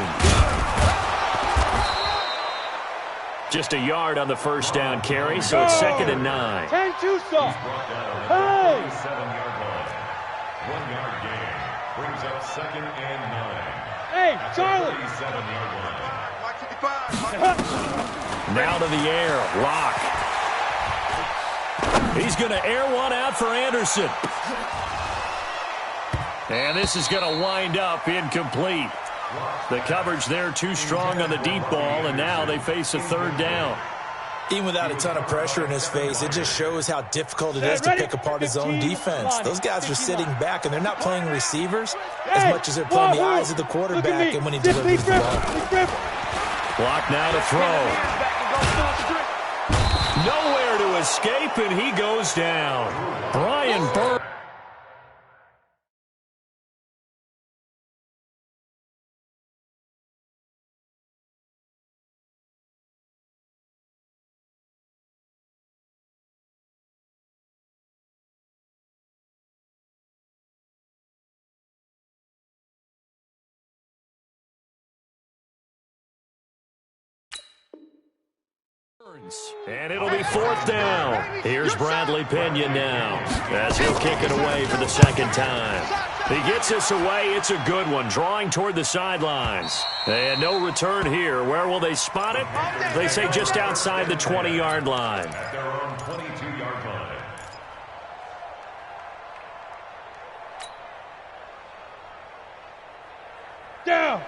Just a yard on the first down carry, so it's 2nd and 9. 10 Tucson. Hey. 7-yard line. 1-yard gain. Brings up 2nd and 9. Hey, Charlie. 37-yard line. Now to the air. Lock. He's going to air one out for Anderson. And this is going to wind up incomplete. The coverage there too strong on the deep ball, and now they face a 3rd down. Even without a ton of pressure in his face, it just shows how difficult it is to pick apart his own defense. Those guys are sitting back, and they're not playing receivers as much as they're playing the eyes of the quarterback and when he delivers the ball. Block now to throw. Nowhere to escape, and he goes down. Brian Burns. And it'll be 4th down. Here's Bradley Pena now as he'll kick it away for the 2nd time. He gets this away. It's a good one, drawing toward the sidelines. And no return here. Where will they spot it? They say just outside the 20-yard line. At their own 22-yard line.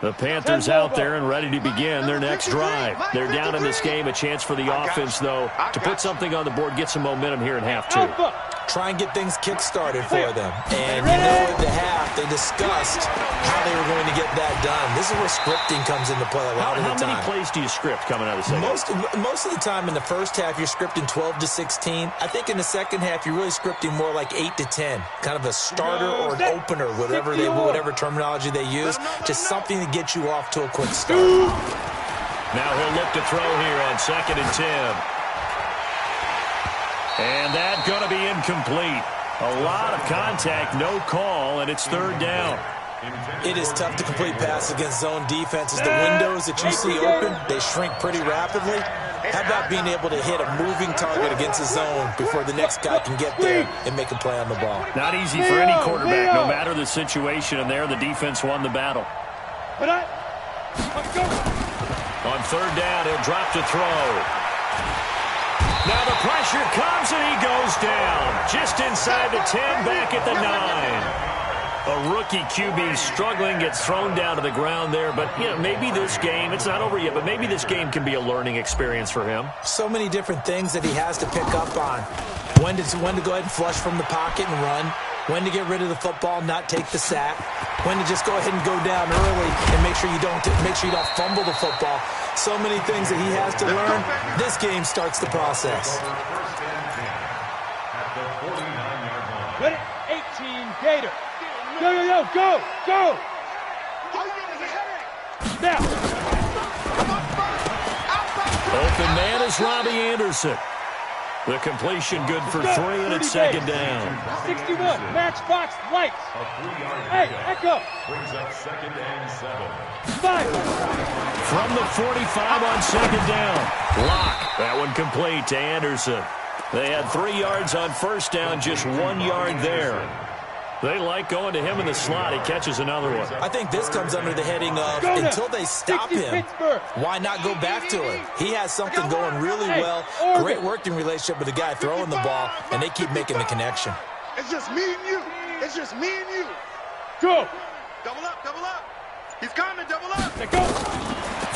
The Panthers out there and ready to begin their next drive. They're down in this game. A chance for the offense, though, to put something on the board, get some momentum here in half 2. Try and get things kick-started for them. And you know at the half, they discussed how they were going to get that done. This is where scripting comes into play a lot of the time. How many plays do you script coming out of the second? Most of the time in the first half, you're scripting 12 to 16. I think in the second half, you're really scripting more like 8 to 10. Kind of a starter or an opener, whatever terminology they use. Just something to get you off to a quick start. Now he'll look to throw here on 2nd and 10. And that's going to be incomplete. A lot of contact, no call, and it's 3rd down. It is tough to complete passes against zone defenses. The windows that you see open, they shrink pretty rapidly. How about being able to hit a moving target against the zone before the next guy can get there and make a play on the ball? Not easy for any quarterback, no matter the situation, and there the defense won the battle. On 3rd down, he'll drop to throw. Now the pressure comes, and he goes down. Just inside the 10, back at the 9. A rookie QB struggling, gets thrown down to the ground there. But, you know, maybe this game, it's not over yet, but maybe this game can be a learning experience for him. So many different things that he has to pick up on. When to go ahead and flush from the pocket and run. when to get rid of the football, not take the sack, when to just go ahead and go down early and make sure you don't fumble the football. So many things that he has to learn. This game starts the process. Ready? 18 Gator. Go. Now. Open man is Robbie Anderson. The completion good for 3, and it's second down. 61, matchbox lights. Hey, echo. Brings up second and 7. 5. From the 45 on second down. Lock. That one complete to Anderson. They had 3 yards on first down, just 1 yard there. They like going to him in the slot. He catches another one. I think this comes under the heading of until they stop him, why not go back to him? He has something going really well. Great working relationship with the guy throwing the ball, and they keep making the connection. It's just me and you. It's just me and you. Go. Double up, double up. He's coming, double up. Let go.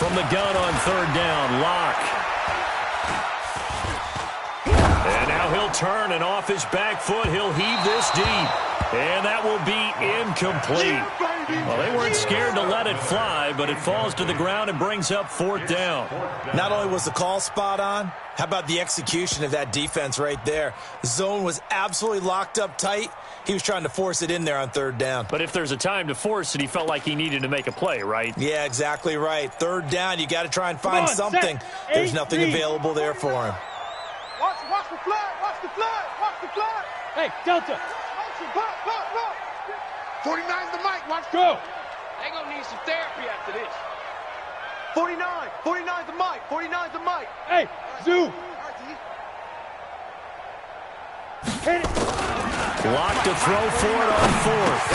From the gun on third down, Lock. And now he'll turn, and off his back foot, he'll heave this deep. And that will be incomplete. Well, they weren't scared to let it fly, but it falls to the ground and brings up fourth down. Not only was the call spot on, how about the execution of that defense right there? Zone was absolutely locked up tight. He was trying to force it in there on third down. But if there's a time to force it, he felt like he needed to make a play, right? Yeah, exactly right. Third down, you got to try and find something. There's nothing available there for him. Watch the flood, watch the flood, watch the flood. Hey, Delta. 49's the mic, watch. Go. They gonna need some therapy after this. 49's the mic, 49's the mic. Hey, Zoo. Hit it. Locked to throw for it on fourth.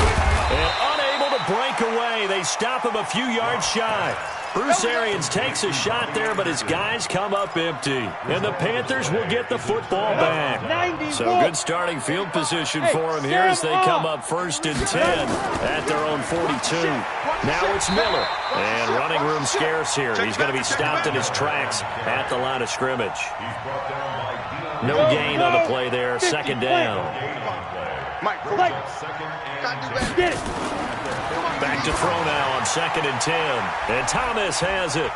And unable to break away. They stop him a few yards shy. Bruce Arians takes a shot there, but his guys come up empty. And the Panthers will get the football back. So good starting field position for him here as they come up first and 10 at their own 42. Now it's Miller. And running room scarce here. He's going to be stopped in his tracks at the line of scrimmage. No gain on the play there. Second down. Get it. Back to throw now on second and 10. And Thomas has it.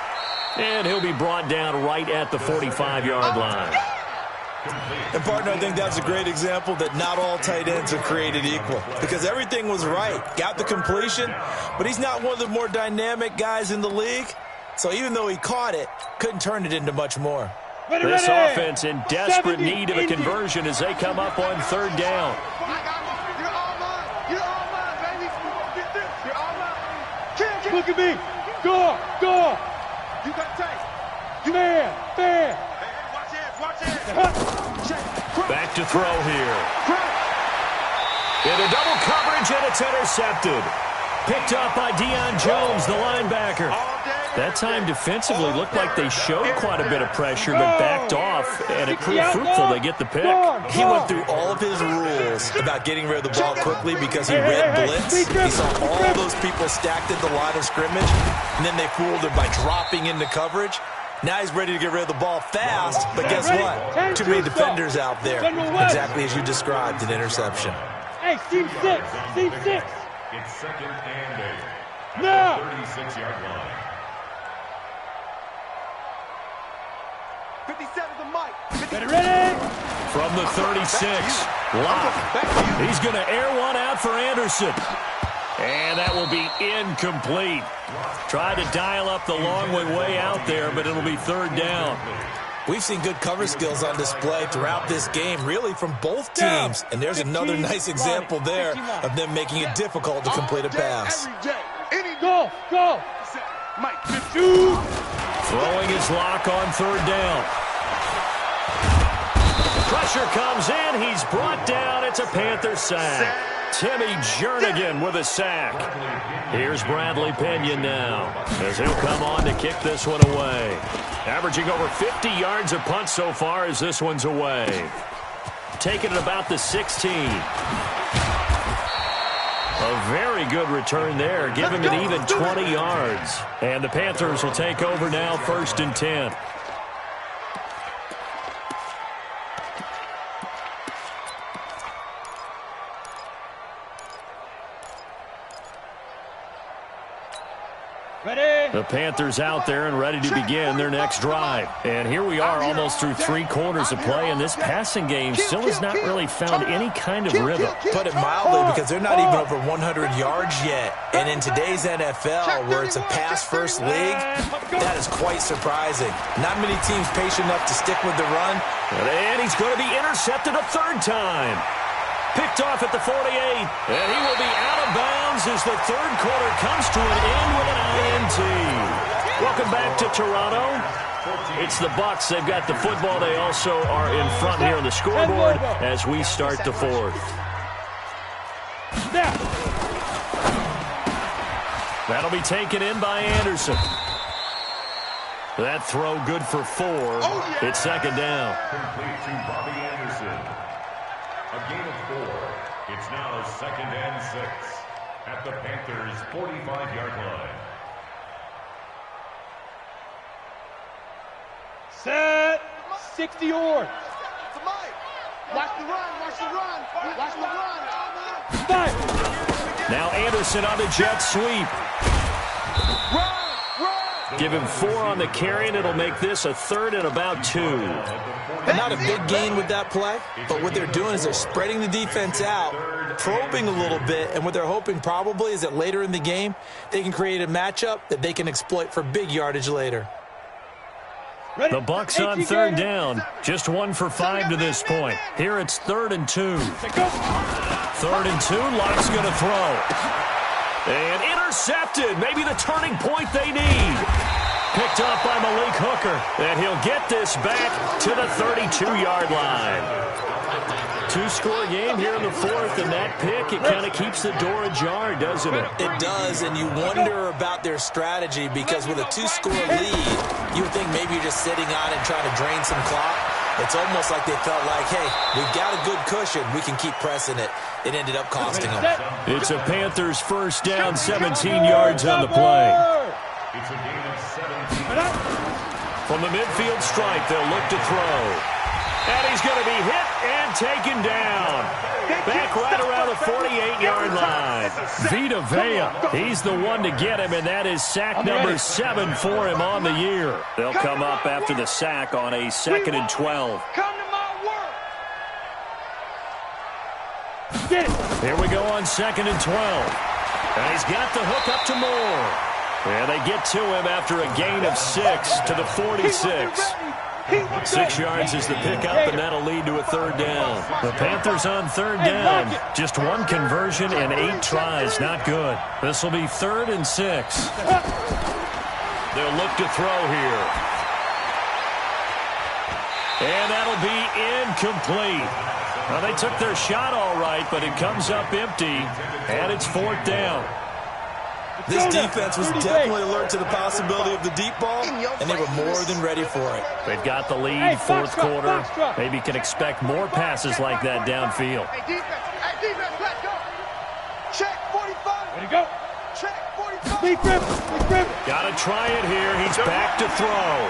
And he'll be brought down right at the 45-yard line. And, partner, I think that's a great example that not all tight ends are created equal. Because everything was right. Got the completion, but he's not one of the more dynamic guys in the league. So even though he caught it, couldn't turn it into much more. This offense in desperate need of a conversion as they come up on third down. Look at me. Go. You got taste. Man. Watch it. Back to throw here. Into double coverage, and it's intercepted. Picked up by Deion Jones, the linebacker. That time defensively looked like they showed quite a bit of pressure, but backed off, and it proved fruitful. They get the pick. He went through all of his rules about getting rid of the ball quickly because he read blitz. He saw all those people stacked at the line of scrimmage, and then they fooled him by dropping into coverage. Now he's ready to get rid of the ball fast, but guess what? Too many defenders out there. Exactly as you described, an interception. Hey, team 6. It's second and 8. No. 36-yard line. 57's the mic. Ready? From the 36, Lock. He's going to air one out for Anderson. And that will be incomplete. Tried to dial up the long way out there, but it'll be third down. We've seen good cover skills on display throughout this game, really from both teams. And there's another nice example there of them making it difficult to complete a pass. Go. Mike, Throwing his Lock on third down. Pressure comes in. He's brought down. It's a Panther sack. Timmy Jernigan with a sack. Here's Bradley Pinion now as he'll come on to kick this one away. Averaging over 50 yards a punt so far as this one's away. Taking it about the 16. A very good return there, giving it even 20 yards. And the Panthers will take over now, first and 10. The Panthers out there and ready to begin their next drive. And here we are almost through 3 quarters of play, and this passing game still has not really found any kind of rhythm. Put it mildly, because they're not even over 100 yards yet. And in today's NFL, where it's a pass-first league, that is quite surprising. Not many teams patient enough to stick with the run. And he's going to be intercepted a 3rd time. Picked off at the 48, and he will be out of bounds as the 3rd quarter comes to an end with an INT. Welcome back to Toronto. It's the Bucs. They've got the football. They also are in front here on the scoreboard as we start the 4th. That'll be taken in by Anderson. That throw good for 4. It's 2nd down. Complete to Bobby Anderson. A gain of 4. It's now 2nd and 6 at the Panthers' 45-yard line. Set. 60 yards. Watch the run. Watch the run. Watch the run. Now Anderson on the jet sweep. Give him 4 on the carry, and it'll make this a 3rd and about 2. Not a big gain with that play, but what they're doing is they're spreading the defense out, probing a little bit, and what they're hoping probably is that later in the game, they can create a matchup that they can exploit for big yardage later. The Bucs on 3rd down. Just 1 for 5 to this point. Here it's 3rd and 2. 3rd and 2, Lock's going to throw. And intercepted. Maybe the turning point they need. Picked off by Malik Hooker. And he'll get this back to the 32-yard line. 2-score game here in the 4th, and that pick, it kind of keeps the door ajar, doesn't it? It does, and you wonder about their strategy, because with a 2-score lead, you would think maybe you're just sitting on it and trying to drain some clock. It's almost like they felt like, hey, we've got a good cushion. We can keep pressing it. It ended up costing them. It's a Panthers 1st down, 17 yards on the play. It's a gain of 17. From the midfield stripe, they'll look to throw. And he's going to be hit and taken down. Back right around the 48-yard line. Vita Vea, he's the one to get him, and that is sack number 7 for him on the year. They'll come up after the sack on a 2nd and 12. Come to my work. Here we go on 2nd and 12. And he's got the hook up to Moore. And they get to him after a gain of 6 to the 46. 6 yards is the pickup, and that'll lead to a 3rd down. The Panthers on 3rd down. Just 1 conversion and 8 tries. Not good. This will be 3rd and 6. They'll look to throw here. And that'll be incomplete. Well, they took their shot all right, but it comes up empty, and it's 4th down. This defense was definitely alert to the possibility of the deep ball, and they were more than ready for it. They've got the lead, 4th quarter. Maybe can expect more passes like that downfield. Hey, defense, let's go. Check 45. Ready to go. Check 45. Got to try it here. He's back to throw.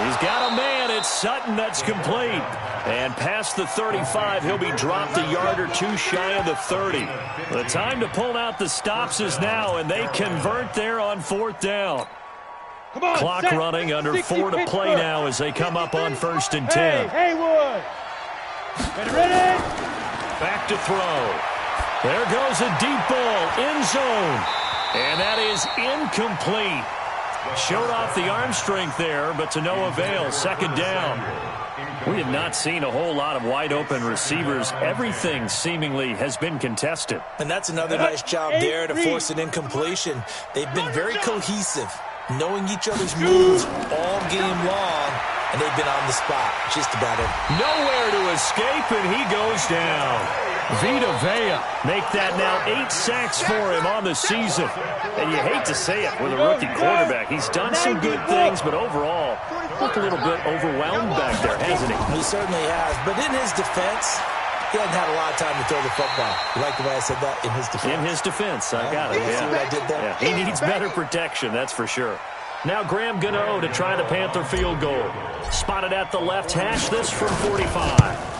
He's got a man. It's Sutton that's complete. And past the 35, he'll be dropped a yard or 2 shy of the 30. The time to pull out the stops is now, and they convert there on 4th down. Clock running, under 4 to play now as they come up on 1st and 10. Haywood. Ready. Back to throw. There goes a deep ball, end zone. And that is incomplete. Showed off the arm strength there, but to no avail. 2nd down. We have not seen a whole lot of wide-open receivers. Everything seemingly has been contested. And that's another nice job there to force an incompletion. They've been very cohesive, knowing each other's moves all game long, and they've been on the spot just about it. Nowhere to escape, and he goes down. Vita Vea make that now 8 sacks for him on the season. And you hate to say it with a rookie quarterback. He's done some good things, but overall, looked a little bit overwhelmed back there, hasn't he? He certainly has. But in his defense, he hasn't had a lot of time to throw the football. You like the way I said that? In his defense. In his defense. I got it. See what I did there? Yeah. He needs better protection, that's for sure. Now Graham Gano to try the Panther field goal. Spotted at the left hash, this from 45.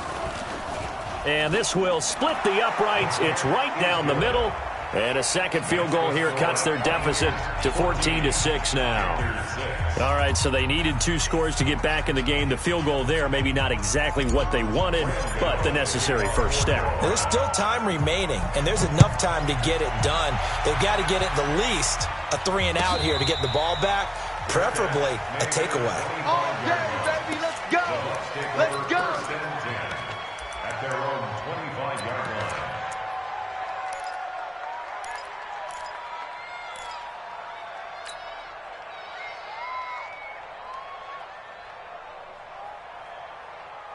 And this will split the uprights. It's right down the middle. And a second field goal here cuts their deficit to 14-6 now. All right, so they needed 2 scores to get back in the game. The field goal there, maybe not exactly what they wanted, but the necessary first step. There's still time remaining, and there's enough time to get it done. They've got to get it the least a 3-and-out here to get the ball back, preferably a takeaway. Okay, baby, let's go. Let's go. At their own 25-yard line.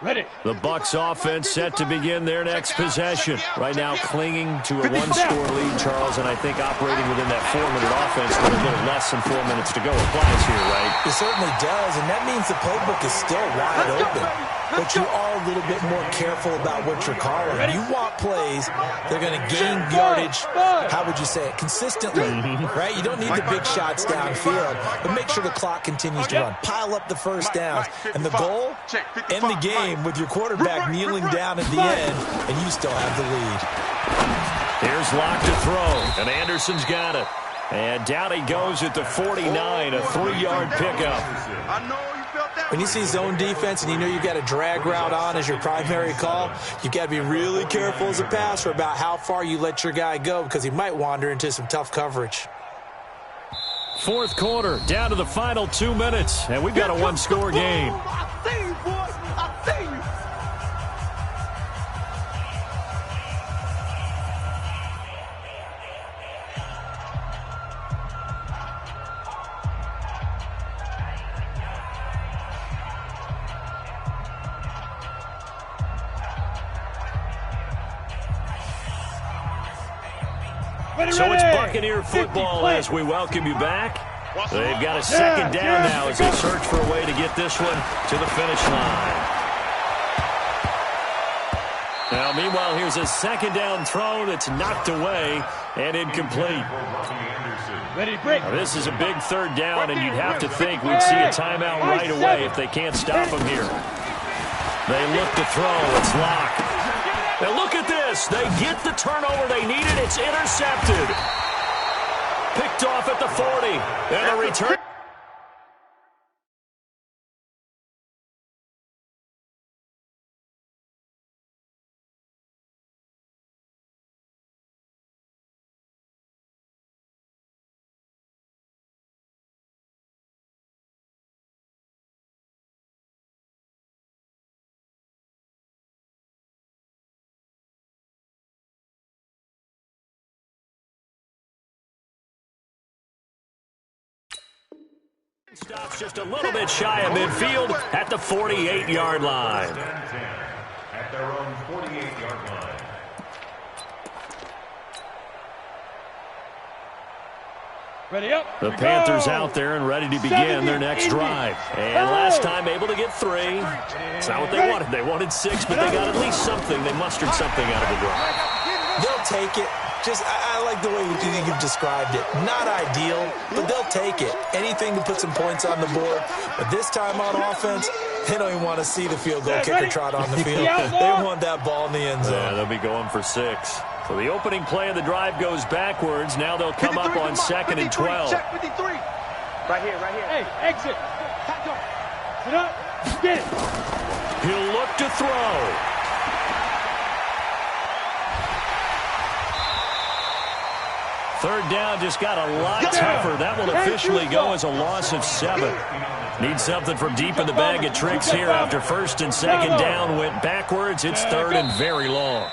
Ready. The Bucs offense set to begin their next possession. Right now clinging to a 1-score lead, Charles, and I think operating within that 4-minute offense with a little less than 4 minutes to go applies here, right? It certainly does, and that means the playbook is still wide open. But you are a little bit more careful about what you're calling. You want plays, they're going to gain yardage, how would you say it, consistently, right? You don't need the big shots downfield, but make sure the clock continues to run. Pile up the first downs, and the goal, end the game with your quarterback kneeling down at the end, and you still have the lead. Here's Locke to throw, and Anderson's got it. And down he goes at the 49, a 3-yard pickup. When you see zone defense and you know you've got a drag route on as your primary call, you've got to be really careful as a passer about how far you let your guy go because he might wander into some tough coverage. Fourth quarter, down to the final 2 minutes, and we've got a 1-score game. I see you, boys. I see you. So it's Buccaneer football as we welcome you back. They've got a second down now as they search for a way to get this one to the finish line. Now, meanwhile, here's a second down throw that's knocked away and incomplete. Ready, break. Now, this is a big third down, and you'd have to think we'd see a timeout right away if they can't stop him here. They look to throw. It's Locke. Now look at this. They get the turnover they needed. It's intercepted. Picked off at the 40. And a return. Stops just a little bit shy of midfield at the 48-yard line. At their own 48-yard line. Ready up. The Panthers out there and ready to begin their next drive. And last time able to get 3. It's not what they wanted. They wanted 6, but they got at least something. They mustered something out of the drive. They'll take it. Just, I like the way you've described it. Not ideal, but they'll take it. Anything to put some points on the board. But this time on offense, they don't even want to see the field goal kicker trot on the field. They want that ball in the end zone. Yeah, they'll be going for 6. So the opening play of the drive goes backwards. Now they'll come up on 2nd and 12. Check 53. Right here, right here. Hey, exit. Sit up. Get it. He'll look to throw. Third down just got a lot tougher. That will officially go as a loss of 7. Need something from deep in the bag of tricks here after 1st and 2nd down went backwards. It's 3rd and very long.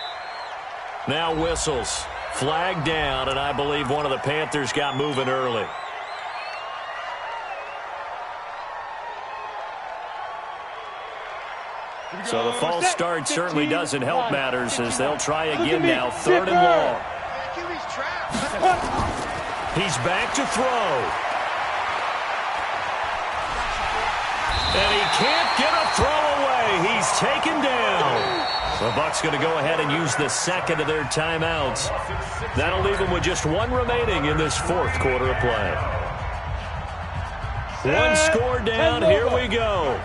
Now whistles. Flag down, and I believe one of the Panthers got moving early. So the false start certainly doesn't help matters as they'll try again now. 3rd and long. He's back to throw. And he can't get a throw away. He's taken down. The Bucs going to go ahead and use the 2nd of their timeouts. That'll leave them with just 1 remaining in this 4th quarter of play. 1 score down. Here we go.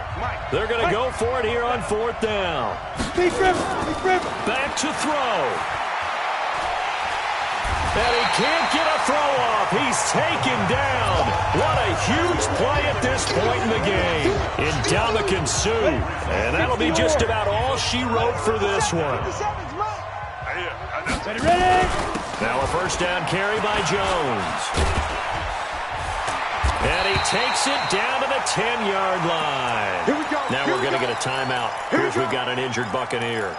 They're going to go for it here on 4th down. Back to throw. And he can't get a throw off. He's taken down. What a huge play at this point in the game. Ndamukong Suh. And that'll be just about all she wrote for this one. Ready? Now a first down carry by Jones. And he takes it down to the 10-yard line. Here we go. Now we're going to get a timeout. Here's we've got an injured Buccaneer.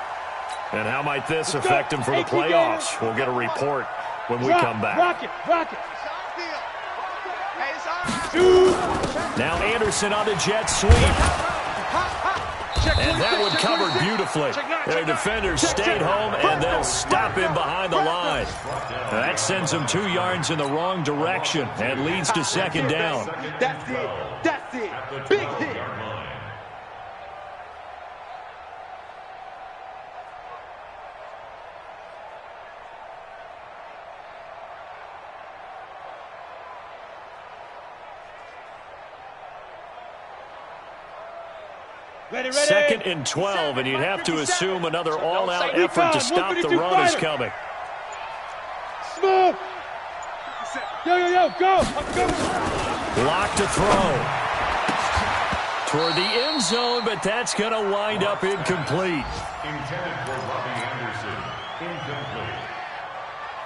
And how might this affect him for the playoffs? We'll get a report when we come back. Rock it. Now Anderson on the jet sweep. And that one covered beautifully. Their defenders stayed home, and they'll stop him behind the line. That sends him 2 yards in the wrong direction and leads to second down. That's it. Big hit. Ready. 2nd and 12, and you'd have to assume another all-out effort to stop the run is coming. Smooth. Yo, go. Block to throw. Toward the end zone, but that's going to wind up incomplete. Intended for Robbie Anderson. Incomplete.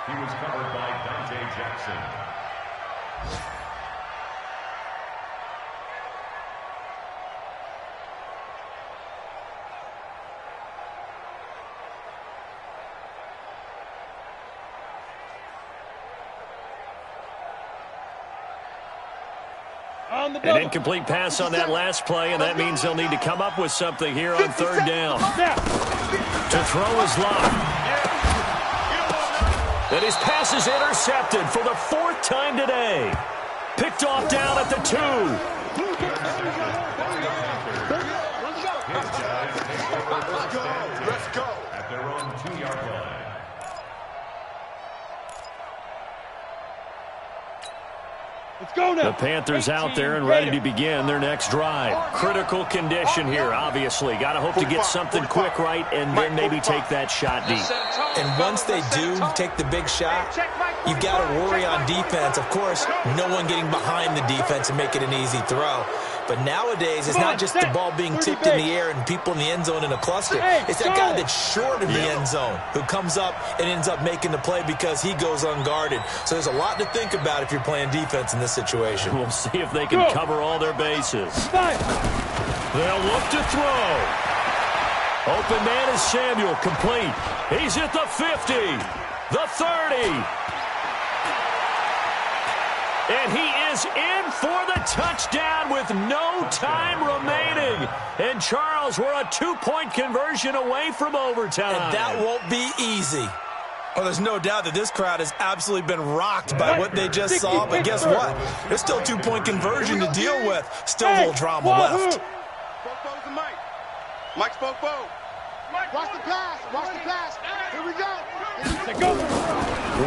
He was covered by Dante Jackson. An incomplete pass on that last play, and that means they'll need to come up with something here on 3rd down. To throw is Love. And his pass is intercepted for the 4th time today. Picked off down at the 2. Let's go. At their own 2-yard line. Let's go now. The Panthers out there and ready to begin their next drive. Critical condition here, obviously. Got to hope to get something quick right and then maybe take that shot deep. And once they do take the big shot, you've got to worry on defense. Of course, no one getting behind the defense and making an easy throw. But nowadays, it's not just the ball being tipped in the air and people in the end zone in a cluster. It's that guy that's short of the end zone who comes up and ends up making the play because he goes unguarded. So there's a lot to think about if you're playing defense in this situation. We'll see if they can cover all their bases. They'll look to throw. Open man is Samuel, complete. He's at the 50, the 30. And he is in for the touchdown with no time remaining. And, Charles, we're a 2-point conversion away from overtime. And that won't be easy. Well, there's no doubt that this crowd has absolutely been rocked by what they just saw. But guess what? There's still a 2-point conversion to deal with. Still a little drama left. Mike spoke both. Watch the pass. Here we go.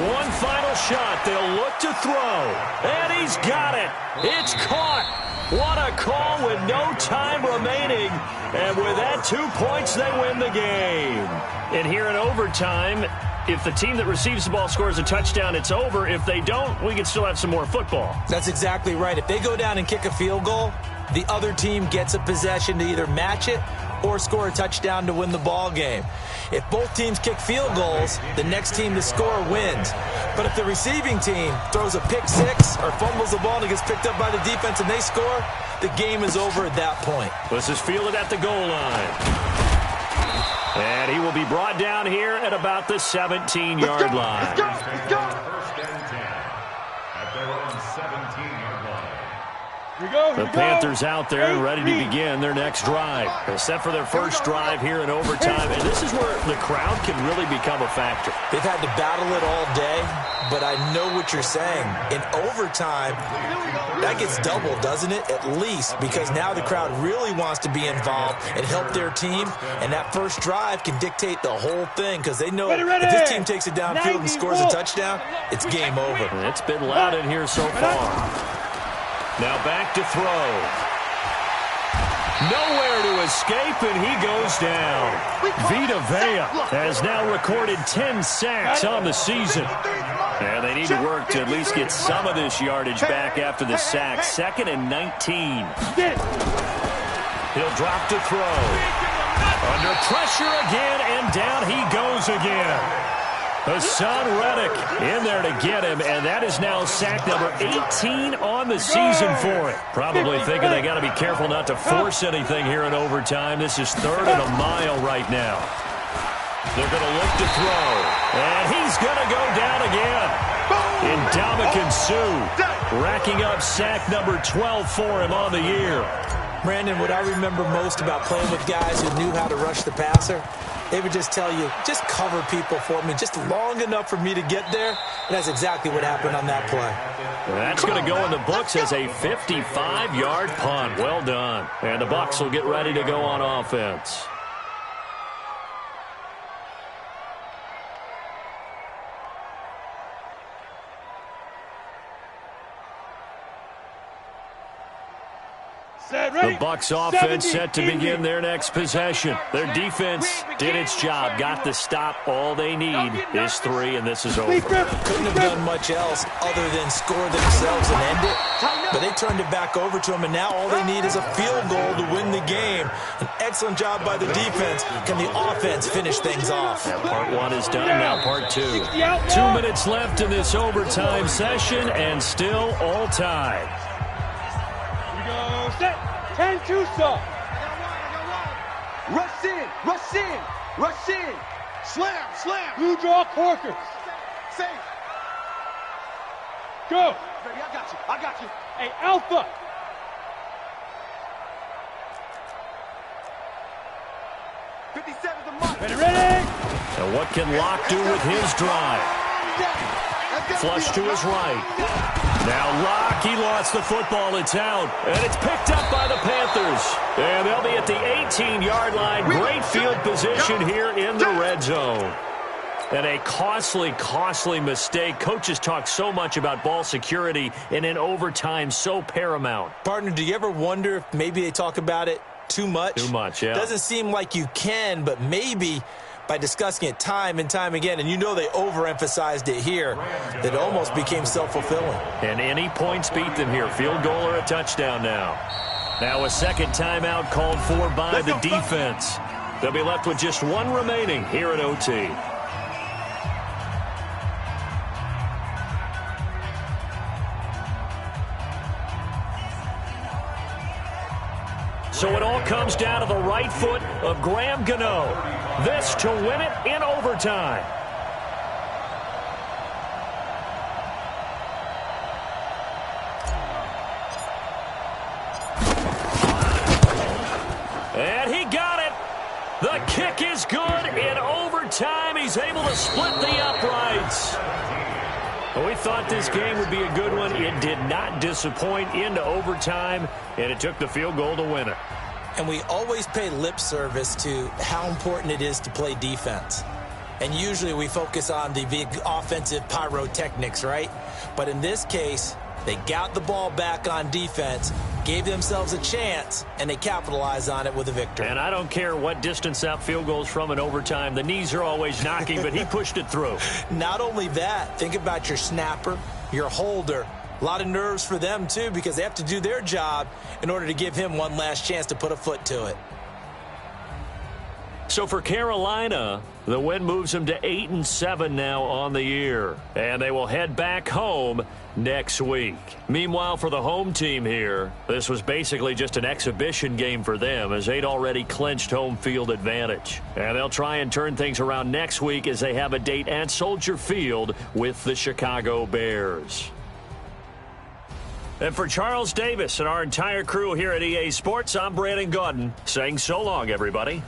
One final shot. They'll look to throw. And he's got it. It's caught. What a call with no time remaining. And with that 2 points, they win the game. And here in overtime, if the team that receives the ball scores a touchdown, it's over. If they don't, we can still have some more football. That's exactly right. If they go down and kick a field goal, the other team gets a possession to either match it or score a touchdown to win the ball game. If both teams kick field goals, the next team to score wins. But if the receiving team throws a pick six or fumbles the ball and it gets picked up by the defense and they score, the game is over at that point. This is fielded at the goal line. And he will be brought down here at about the 17-yard line. Let's go. First and 10 at their own 17-yard line. The Panthers out there and ready to begin their next drive. They're set for their first drive here in overtime, and this is where the crowd can really become a factor. They've had to battle it all day, but I know what you're saying. In overtime, that gets doubled, doesn't it? At least, because now the crowd really wants to be involved and help their team, and that first drive can dictate the whole thing because they know if this team takes it downfield and scores a touchdown, it's game over. It's been loud in here so far. Now back to throw. Nowhere to escape, and he goes down. Vita Vea has now recorded 10 sacks on the season. And they need to work to at least get some of this yardage back after the sack. 2nd and 19. He'll drop to throw. Under pressure again, and down he goes again. Hassan Reddick in there to get him, and that is now sack number 18 on the season for it. Probably thinking they got to be careful not to force anything here in overtime. This is 3rd and a mile right now. They're going to look to throw, and he's going to go down again. Ndamukong Suh racking up sack number 12 for him on the year. Brandon, what I remember most about playing with guys who knew how to rush the passer, they would just tell you, just cover people for me, just long enough for me to get there. And that's exactly what happened on that play. That's going to go in the books as a 55-yard punt. Well done. And the Bucs will get ready to go on offense. The Bucs offense set to begin their next possession. Their defense did its job, got the stop. All they need is 3, and this is over. Couldn't have done much else other than score themselves and end it. But they turned it back over to them, and now all they need is a field goal to win the game. An excellent job by the defense. Can the offense finish things off? Yeah, part 1 is done, now part 2. 2 minutes left in this overtime session, and still all tied. Set. 10-2 stop. Rush in. Rush in. Rush in. Slam. Slam. Blue draw Corkers. Safe. Go. Baby, I got you. I got you. Hey, Alpha. The mark. Ready. And what can Locke do with his drive? Flush to his right. Now Locke, he lost the football. It's out. And it's picked up by the Panthers. And they'll be at the 18-yard line. Great field position here in the red zone. And a costly mistake. Coaches talk so much about ball security, and in overtime, so paramount. Partner, do you ever wonder if maybe they talk about it too much? Too much, yeah. Doesn't seem like you can, but maybe by discussing it time and time again, and you know they overemphasized it here, that it almost became self-fulfilling. And any points beat them here. Field goal or a touchdown now. Now a second timeout called for by the defense. They'll be left with just 1 remaining here at OT. So it all comes down to the right foot of Graham Gano. This to win it in overtime. And he got it. The kick is good in overtime. He's able to split the uprights. We thought this game would be a good one. It did not disappoint into overtime, and it took the field goal to win it. And we always pay lip service to how important it is to play defense. And usually we focus on the big offensive pyrotechnics, right? But in this case, they got the ball back on defense, gave themselves a chance, and they capitalized on it with a victory. And I don't care what distance that field goes from in overtime. The knees are always knocking, but he pushed it through. Not only that, think about your snapper, your holder. A lot of nerves for them, too, because they have to do their job in order to give him one last chance to put a foot to it. So for Carolina, the win moves them to 8-7 now on the year. And they will head back home next week. Meanwhile, for the home team here, this was basically just an exhibition game for them as they'd already clinched home field advantage. And they'll try and turn things around next week as they have a date at Soldier Field with the Chicago Bears. And for Charles Davis and our entire crew here at EA Sports, I'm Brandon Gaudin saying so long, everybody.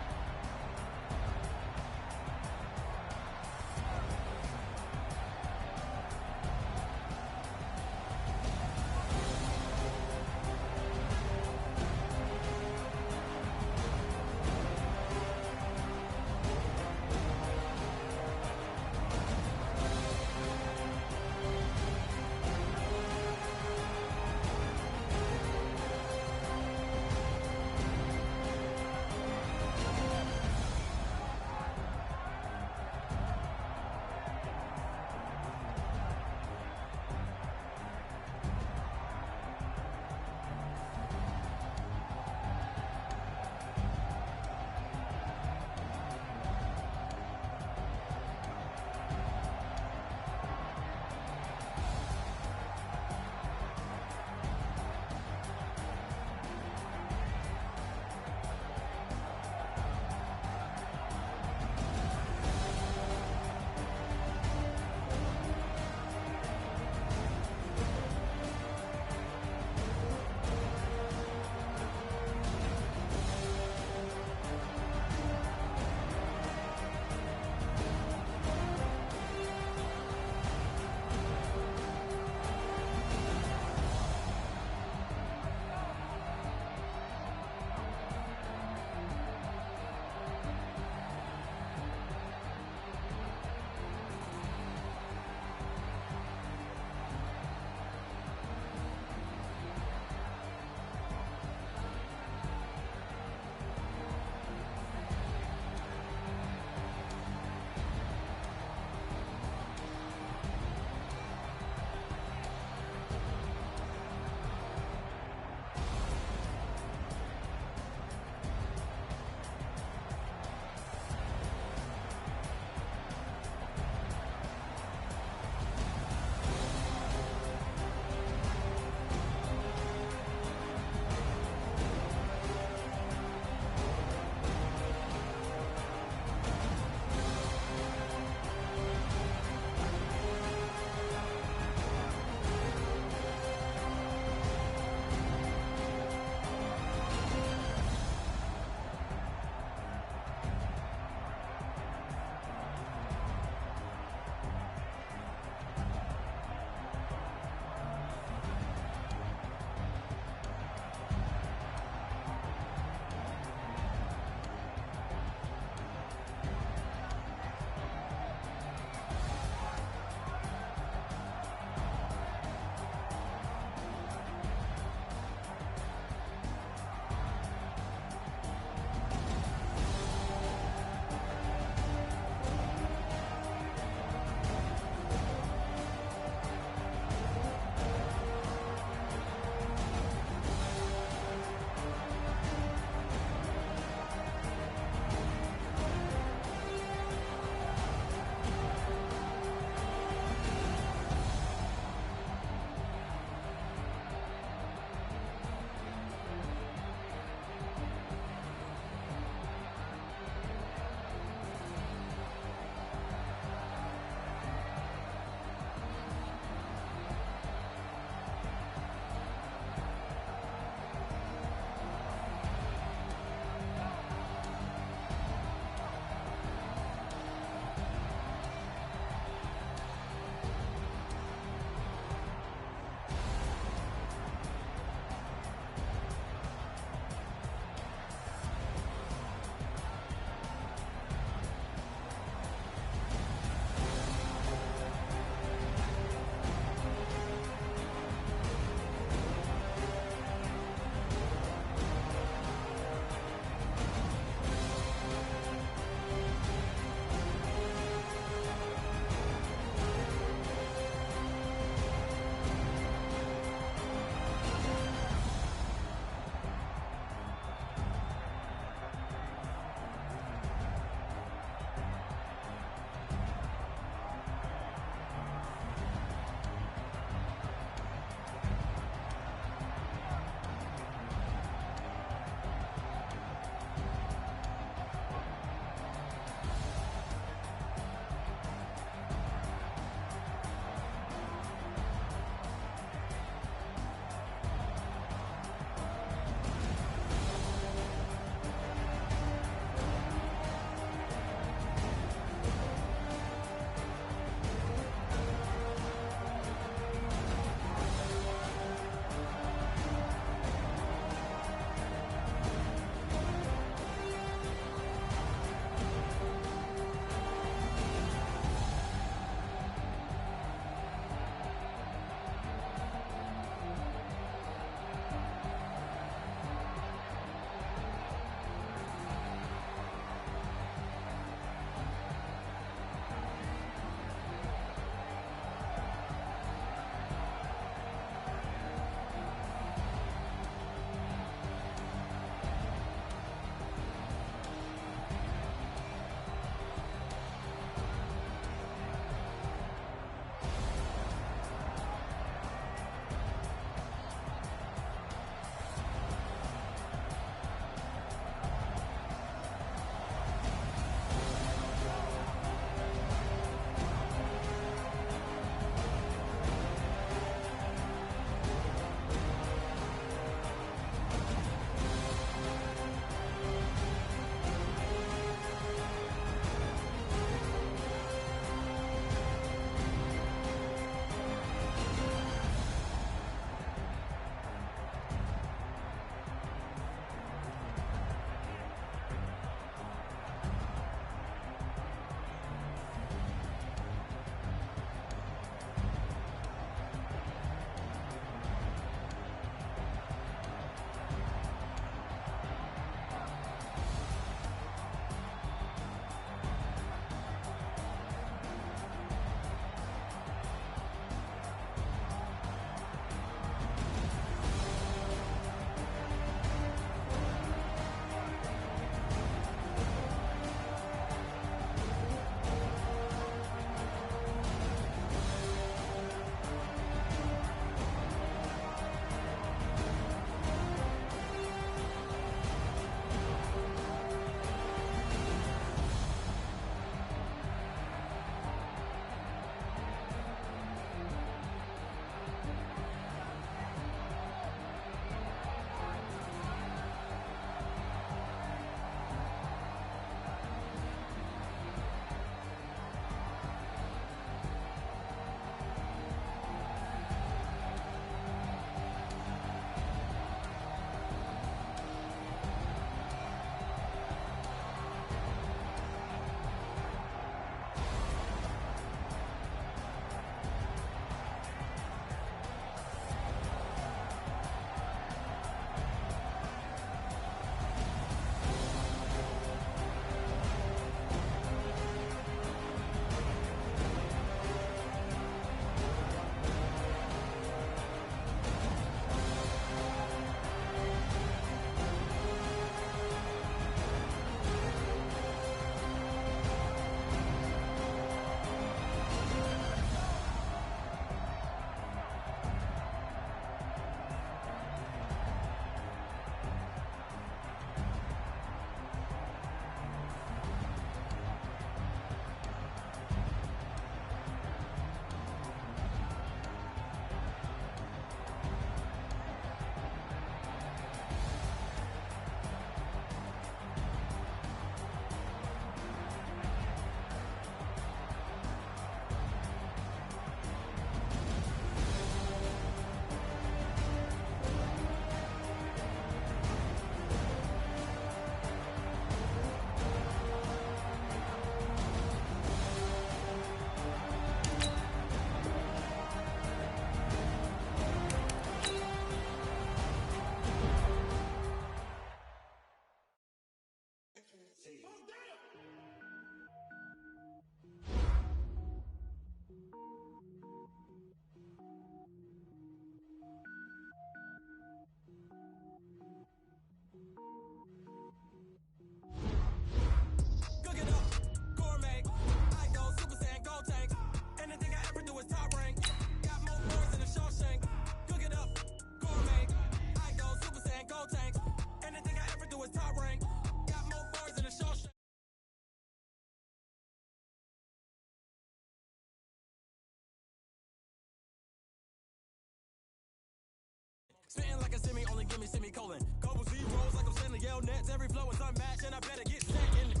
give me semicolon. Couple zeros like I'm sending yell nets. Every flow is unmatched, and I better get second.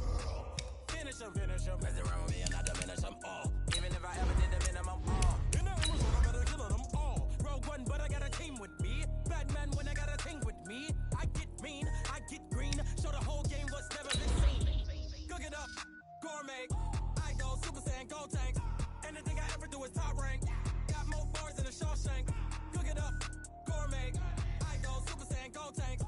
Finish them. Mess around with me and I diminish them all. Even if I ever did the minimum all. In the Amazon, I better kill them all. Rogue One, but I got a team with me. Batman when I got a team with me. I get mean, I get green. Show the whole game what's never been seen. Cook it up, gourmet. I go Super Saiyan, Gold Tank. Anything I ever do is top rank. Got more bars than a Shawshank. Cook it up, gourmet. I go Super Saiyan, Gold Tank.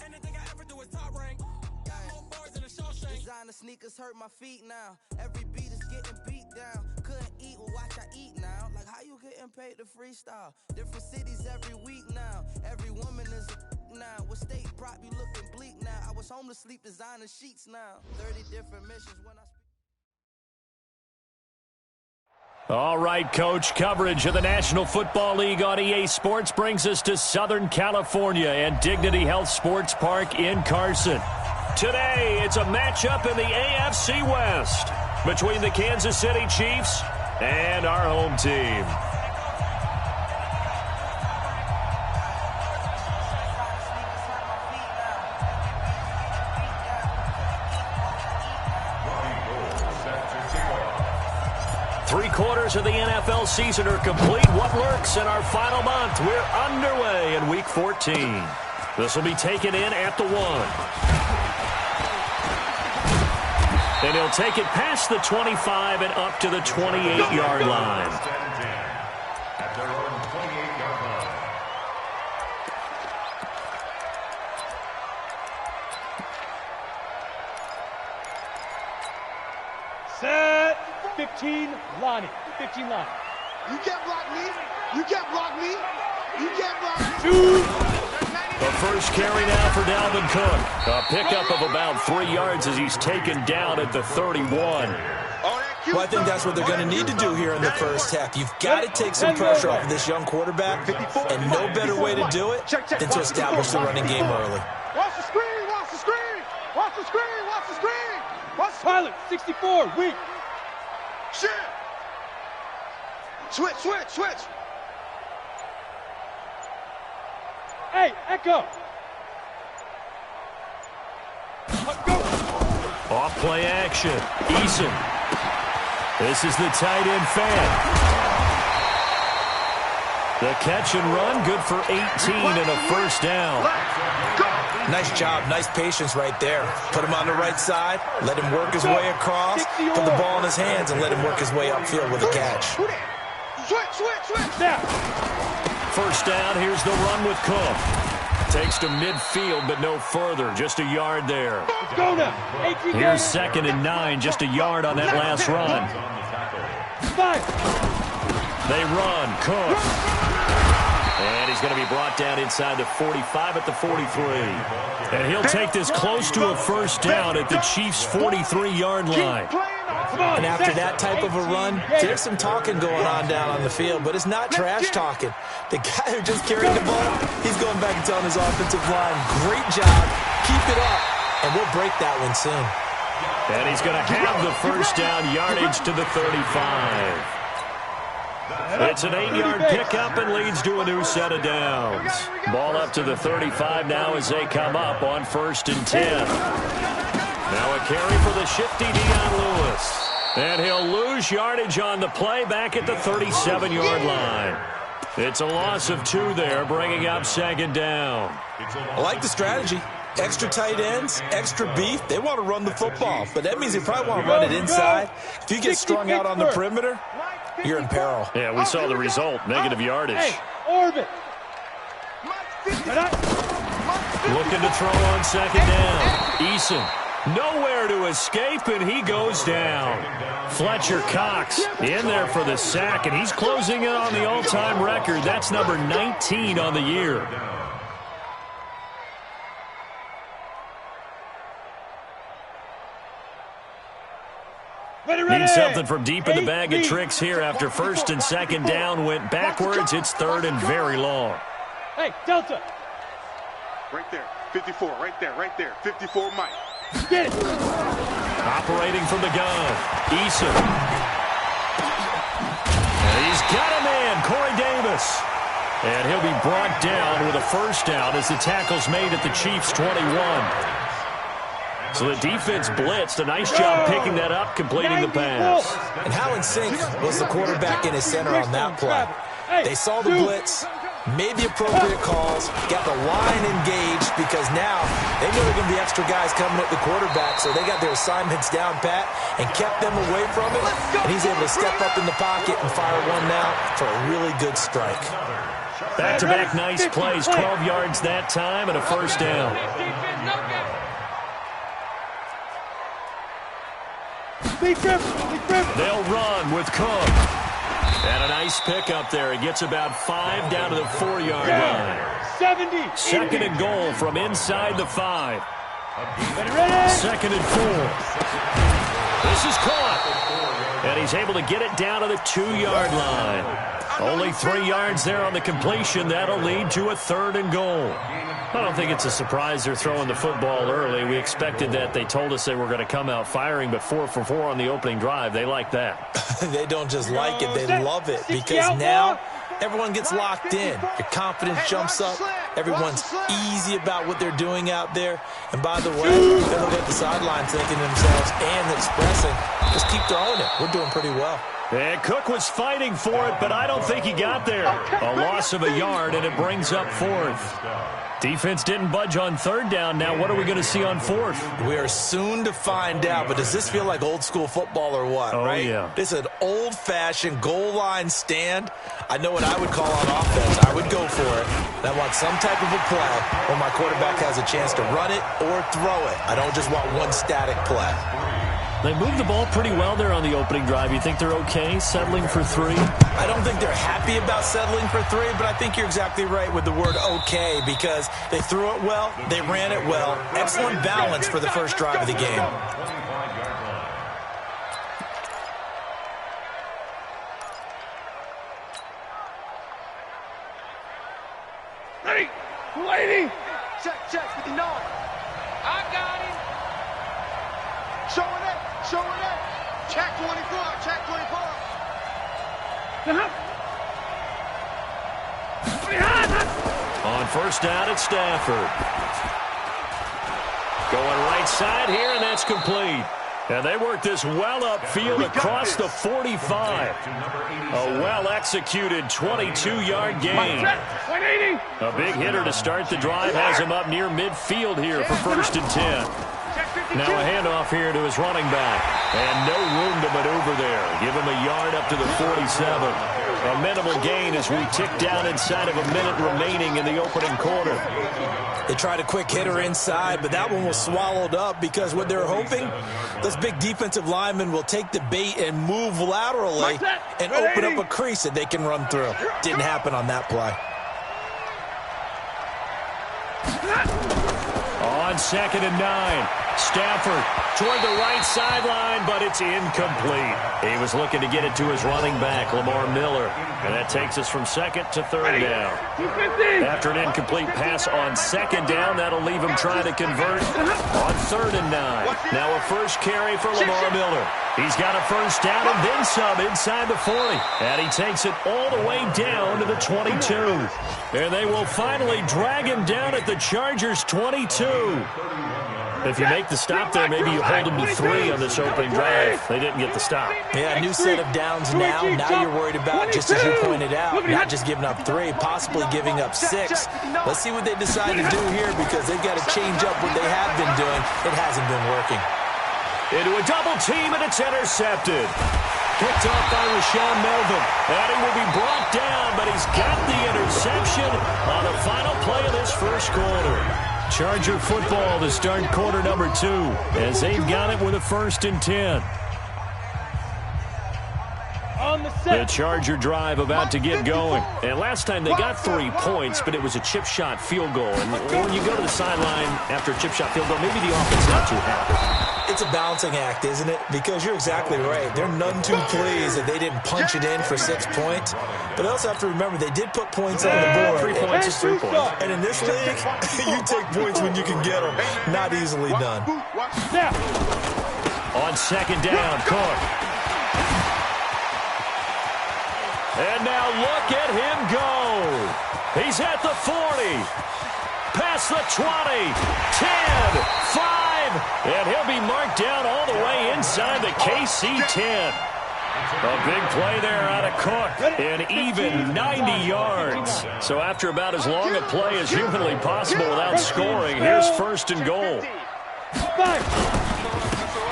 Anything I ever do is top rank. Got more bars than a Shawshank. Designer sneakers hurt my feet now. Every beat is getting beat down. Couldn't eat, well watch I eat now. Like how you getting paid to freestyle? Different cities every week now. Every woman is a now. What state prop you looking bleak now? I was home to sleep designer sheets now. 30 different missions when I All right, Coach, coverage of the National Football League on EA Sports brings us to Southern California and Dignity Health Sports Park in Carson. Today, it's a matchup in the AFC West between the Kansas City Chiefs and our home team. Three-quarters of the NFL season are complete. What lurks in our final month? We're underway in Week 14. This will be taken in at the 1. And he'll take it past the 25 and up to the 28-yard line. At their own 28-yard line. Set. 15, Lonnie. 15, Lonnie. You can't block me. You can't block me. You can't block me. Two. The first carry now for Dalvin Cook. A pickup of about 3 yards as he's taken down at the 31. Well, I think that's what they're going to need to do here in the first half. You've got to take some pressure off of this young quarterback, and no better way to do it than to establish the running game early. Watch the screen. Watch the screen. Watch the screen. Watch the screen. Watch Pilot. 64. Weak. Shit. Switch. Hey, Echo. Go. Off play action. Eason. This is the tight end fan. The catch and run, good for 18 and a first down. Nice job, nice patience right there. Put him on the right side, let him work his way across, put the ball in his hands, and let him work his way upfield with a catch. Switch. Now. First down, here's the run with Cook. Takes to midfield, but no further, just a yard there. Go now. 18 Here's 2nd and 9, just a yard on that last run. 5. They run, Cook. And he's going to be brought down inside the 45 at the 43. And he'll take this close to a first down at the Chiefs' 43-yard line. And after that type of a run, there's some talking going on down on the field, but it's not trash talking. The guy who just carried the ball, he's going back and telling his offensive line, great job, keep it up, and we'll break that one soon. And he's going to have the first down yardage to the 35. It's an 8-yard pickup and leads to a new set of downs. Ball up to the 35 now as they come up on 1st and 10. Now a carry for the shifty Dion Lewis. And he'll lose yardage on the play back at the 37-yard line. It's a loss of 2 there, bringing up 2nd down. I like the strategy. Extra tight ends, extra beef. They want to run the football, but that means they probably want to run it inside. If you get strung out on the perimeter, you're in peril. Yeah, we saw the result, negative yardage. Hey, orbit. Looking to throw on 2nd down. Eason. Nowhere to escape, and he goes down. Fletcher Cox in there for the sack, and he's closing in on the all-time record. That's number 19 on the year. Need something from deep in the bag of tricks here after 1st and 2nd down went backwards. It's 3rd and very long. Hey, Delta. Right there. 54. Right there. 54, Mike. Get it. Operating from the gun. Eason. And he's got a man, Corey Davis. And he'll be brought down with a first down as the tackle's made at the Chiefs' 21. So the defense blitzed. A nice job picking that up, completing the pass. And how in sync was the quarterback in his center on that play? They saw the blitz, made the appropriate calls, got the line engaged because now they know there are going to be extra guys coming at the quarterback, so they got their assignments down pat and kept them away from it, and he's able to step up in the pocket and fire one now for a really good strike. Back-to-back nice plays, 12 yards that time and a first down. They'll run with Cook. And a nice pickup there. He gets about 5 down to the 4-yard line. Second and goal from inside the 5. Second and 4. This is caught. And he's able to get it down to the 2-yard line. Only 3 yards there on the completion. That'll lead to a third and goal. I don't think it's a surprise they're throwing the football early. We expected that. They told us they were going to come out firing, but 4 for 4 on the opening drive. They like that. They don't just like it, they love it, because now everyone gets locked in. Your confidence jumps up. Everyone's easy about what they're doing out there. And by the way, they're looking at the sidelines thinking to themselves and expressing, just keep throwing it. We're doing pretty well. And Cook was fighting for it, but I don't think he got there. A loss of a yard, and it brings up 4th. Defense didn't budge on third down. Now what are we going to see on 4th? We are soon to find out, but does this feel like old school football or what, right? Yeah. This is an old-fashioned goal line stand. I know what I would call on offense. I would go for it. And I want some type of a play where my quarterback has a chance to run it or throw it. I don't just want one static play. They moved the ball pretty well there on the opening drive. You think they're okay settling for 3? I don't think they're happy about settling for 3, but I think you're exactly right with the word okay, because they threw it well, they ran it well. Excellent balance for the first drive of the game. Ready? Lady! Check with the nod. I got him. Showing it. Check 24. On first down, it's Stafford. Going right side here, and that's complete. And they work this well upfield across the 45. A well-executed 22-yard gain. A big hitter to start the drive has him up near midfield here for 1st and 10. Now a handoff here to his running back. And no room to maneuver there. Give him a yard up to the 47. A minimal gain as we tick down inside of a minute remaining in the opening quarter. They tried a quick hitter inside, but that one was swallowed up because what they're hoping, those big defensive linemen will take the bait and move laterally and open up a crease that they can run through. Didn't happen on that play. On 2nd and 9, Stafford toward the right sideline, but it's incomplete. He was looking to get it to his running back, Lamar Miller, and that takes us from 2nd to 3rd down. After an incomplete pass on 2nd down, that'll leave him trying to convert on 3rd and 9. Now a first carry for Lamar Miller. He's got a first down and then some inside the 40, and he takes it all the way down to the 22. And they will finally drag him down at the Chargers' 22. If you make the stop there, maybe you hold them to 3 on this opening drive. They didn't get the stop. Yeah, new set of downs now. Now you're worried about, just as you pointed out, not just giving up 3, possibly giving up 6. Let's see what they decide to do here, because they've got to change up what they have been doing. It hasn't been working. Into a double team, and it's intercepted. Picked off by Rashawn Melvin. And he will be brought down, but he's got the interception on the final play of this first quarter. Charger football to start quarter number 2, as they've got it with a 1st and 10. The Charger drive about to get going. And last time they got 3 points, but it was a chip shot field goal. And when you go to the sideline after a chip shot field goal, maybe the offense not too happy. It's a balancing act, isn't it? Because you're exactly right. They're none too pleased that they didn't punch it in for 6 points. But they also have to remember they did put points on the board. 3 points is 3 points. And in this league, you take points when you can get them. Not easily done. On 2nd down, Cook. And now look at him go. He's at the 40. Past the 20. 10. 5. And he'll be marked down all the way inside the KC 10. A big play there out of Cook, and even 90 yards. So after about as long a play as humanly possible without scoring, here's first and goal.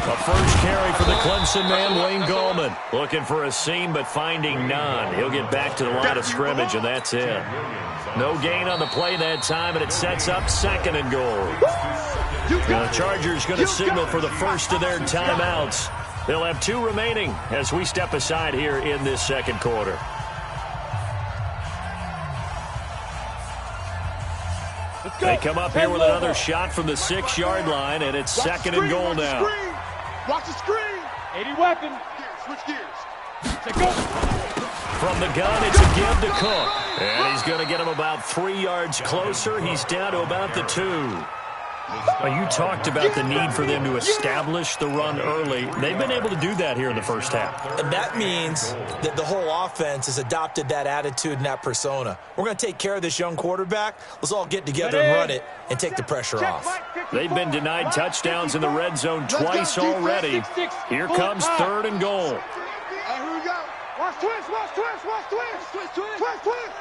A first carry for the Clemson man, Wayne Gallman. Looking for a seam, but finding none. He'll get back to the line of scrimmage, and that's it. No gain on the play that time, and it sets up second and goal. The Chargers going to signal for the first of their timeouts. They'll have 2 remaining as we step aside here in this second quarter. They come up here with another shot from the 6-yard line, and it's second and goal now. Watch the screen. 80 weapon. Switch gears. From the gun, it's a give to Cook. And he's going to get him about 3 yards closer. He's down to about the 2. Well, you talked about the need for them to establish the run early. They've been able to do that here in the first half. And that means that the whole offense has adopted that attitude and that persona. We're going to take care of this young quarterback. Let's all get together and run it and take the pressure off. They've been denied touchdowns in the red zone twice already. Here comes third and goal. Here we go. Watch twist, watch twist, watch twist. Twist, twist.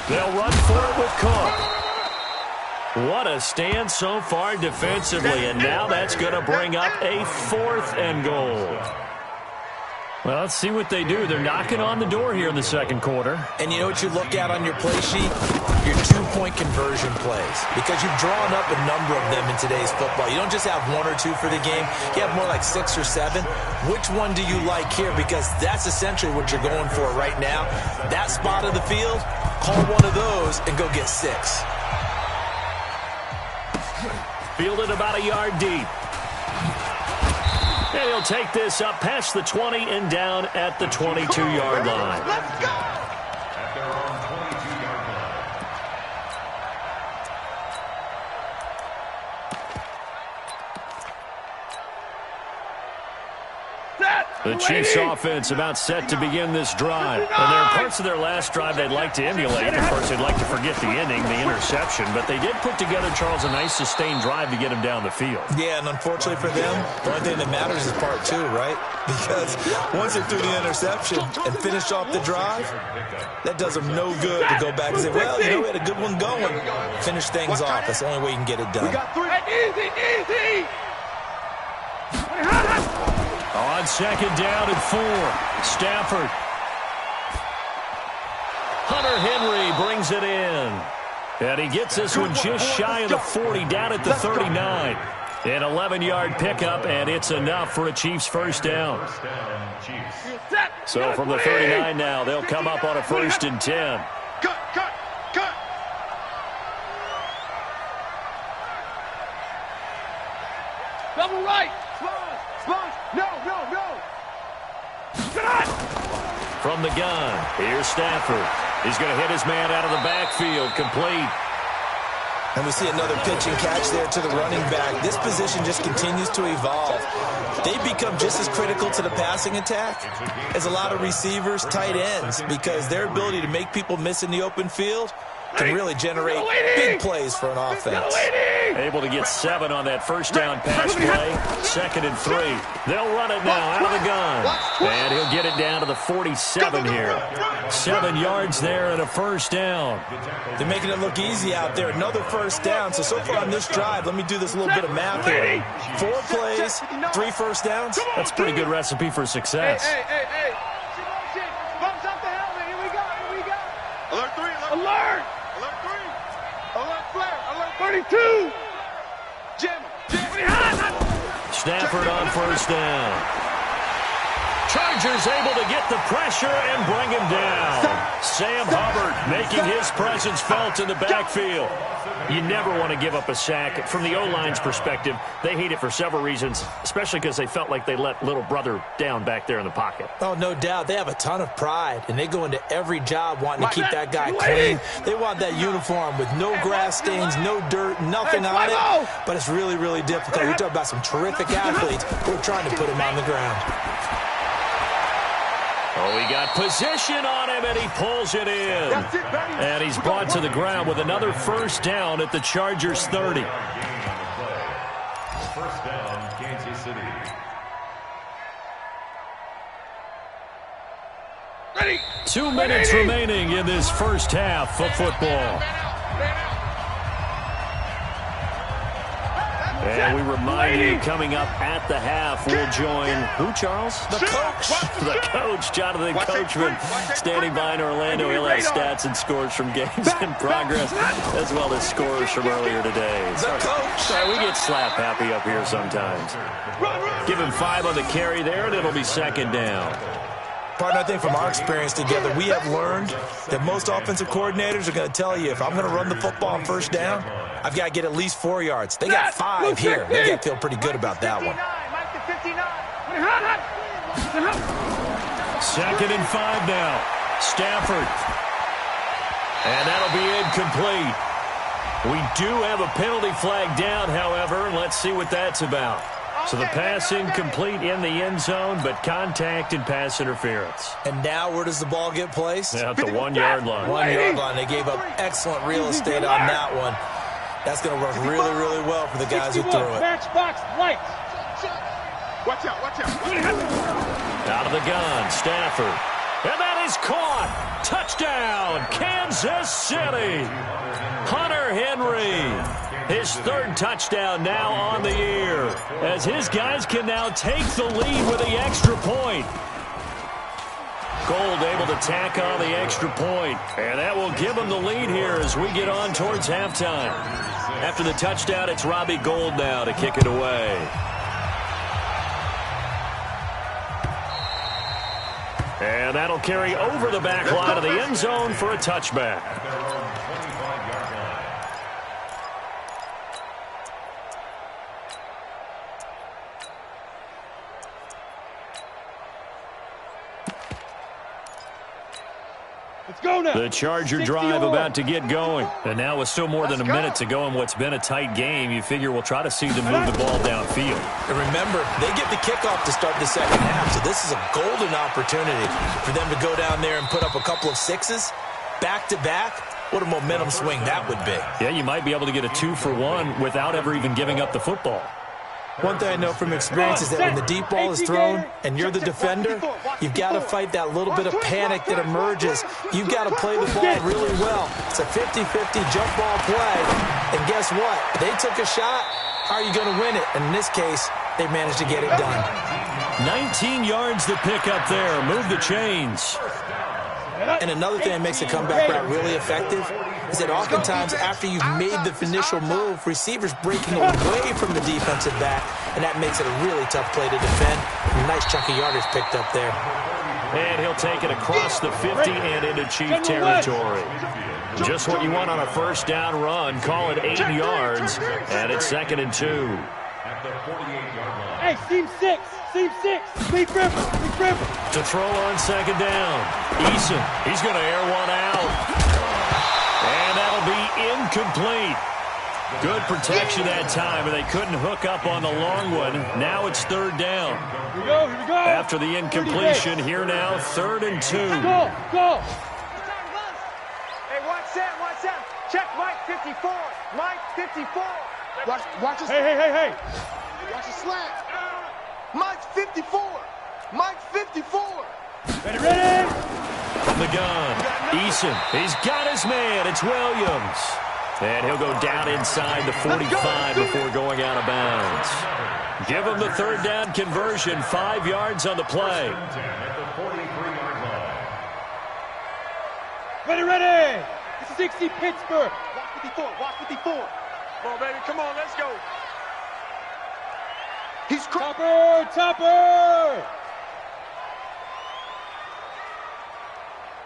They'll run for it with Cook. What a stand so far defensively, and now that's going to bring up a 4th and goal. Well, let's see what they do. They're knocking on the door here in the second quarter. And you know what you look at on your play sheet? Your 2-point conversion plays. Because you've drawn up a number of them in today's football. You don't just have 1 or 2 for the game. You have more like 6 or 7. Which one do you like here? Because that's essentially what you're going for right now. That spot of the field, call one of those and go get 6. Fielded about a yard deep. And he'll take this up past the 20 and down at the 22-yard line. Let's go. At their own 22-yard line. The Chiefs offense about set to begin this drive. And there are parts of their last drive they'd like to emulate. Of course, they'd like to forget the inning, the interception. But they did put together, Charles, a nice sustained drive to get him down the field. Yeah, and unfortunately for them, the only thing that matters is part 2, right? Because once they threw the interception and finished off the drive, that does them no good to go back and say, well, you know, we had a good one going. Finish things off. That's the only way you can get it done. We got 3. Easy. On second down and 4, Stafford. Hunter Henry brings it in. And he gets this one just shy of the 40, down at the 39. An 11-yard pickup, and it's enough for a Chiefs first down. So from the 39 now, they'll come up on a 1st and 10. Cut. Double right. Sponge. No. From the gun, here's Stafford. He's going to hit his man out of the backfield, complete. And we see another pitch and catch there to the running back. This position just continues to evolve. They become just as critical to the passing attack as a lot of receivers, tight ends, because their ability to make people miss in the open field can really generate big plays for an offense. Able to get 7 on that first down pass play. 2nd and 3. They'll run it now out of the gun. And he'll get it down to the 47 here. 7 yards there and a first down. They're making it look easy out there. Another first down. So far on this drive, let me do this little bit of math here. 4 plays, 3 first downs. That's a pretty good recipe for success. Hey. Bumps up the helmet. Here we go. Alert 3. Alert 3. Alert flare. Alert 32. Jim. Stafford on first down. Chargers able to get the pressure and bring him down. Sam Hubbard making his presence felt in the backfield. You never want to give up a sack. From the O-line's perspective, they hate it for several reasons, especially because they felt like they let little brother down back there in the pocket. Oh, no doubt. They have a ton of pride, and they go into every job wanting to keep that guy clean. They want that uniform with no grass stains, no dirt, nothing on it. But it's really, really difficult. You're talking about some terrific athletes who are trying to put him on the ground. Oh, he got position on him, and he pulls it in. And he's brought to the ground with another first down at the Chargers' 30. First down, Kansas City. Ready. 2 minutes remaining in this first half of football. And we remind you, coming up at the half, we'll join who, Charles? The coach. The coach, Jonathan Coachman, standing by in Orlando. He'll have stats and scores from games in progress, as well as scores from earlier today. The coach. Sorry, we get slap happy up here sometimes. Give him 5 on the carry there, and it'll be second down. Partner, I think from our experience together, we have learned that most offensive coordinators are going to tell you, if I'm going to run the football on first down, I've got to get at least 4 yards. They got 5 here. They got to feel pretty good about that one. Second and 5 now. Stafford. And that'll be incomplete. We do have a penalty flag down, however, and let's see what that's about. So the pass incomplete in the end zone, but contact and pass interference. And now where does the ball get placed? At the 1 yard line. 1 yard line. They gave up excellent real estate on that one. That's going to work really, really well for the guys who threw it. Matchbox lights. Watch out, watch out. Out of the gun, Stafford. And that is caught. Touchdown, Kansas City. Hunter Henry. His 3rd touchdown now on the year, as his guys can now take the lead with the extra point. Gold able to tack on the extra point, and that will give them the lead here as we get on towards halftime. After the touchdown, it's Robbie Gould now to kick it away. And that'll carry over the back line of the end zone for a touchback. The Charger drive about to get going. And now with still more than a minute to go in what's been a tight game, you figure we'll try to see them move the ball downfield. And remember, they get the kickoff to start the second half, so this is a golden opportunity for them to go down there and put up a couple of 6s back-to-back. What a momentum swing that would be. Yeah, you might be able to get a 2-for-1 without ever even giving up the football. One thing I know from experience is that when the deep ball is thrown and you're the defender, you've got to fight that little bit of panic that emerges. You've got to play the ball really well. It's a 50-50 jump ball play. And guess what? They took a shot. How are you going to win it? And in this case, they managed to get it done. 19 yards to pick up there. Move the chains. And another thing that makes the comeback route really effective is that oftentimes after you've made the initial move, receivers breaking away from the defensive back, and that makes it a really tough play to defend. A nice chunk of yardage picked up there. And he'll take it across the 50 and into Chief territory. Just what you want on a first down run. Call it 8 yards, and it's 2nd and 2. At the 48-yard line. Hey, seam 6. Seam 6. Lead River. To throw on second down. Eason, he's going to air one out. And that'll be incomplete. Good protection that time, and they couldn't hook up on the long one. Now it's 3rd down. Here we go. After the incompletion, here now, 3rd and 2. Go. Hey, watch that. Check Mike 54. Mike 54. Watch this. Hey. Watch the slant. Mike 54. Mike 54. Ready. From the gun, Eason, he's got his man. It's Williams. And he'll go down inside the 45 before going out of bounds. Give him the 3rd down conversion, 5 yards on the play. At the 43-yard line. Ready. 60 Pittsburgh. Watch 54. Come on, baby. Come on, let's go. He's Topper.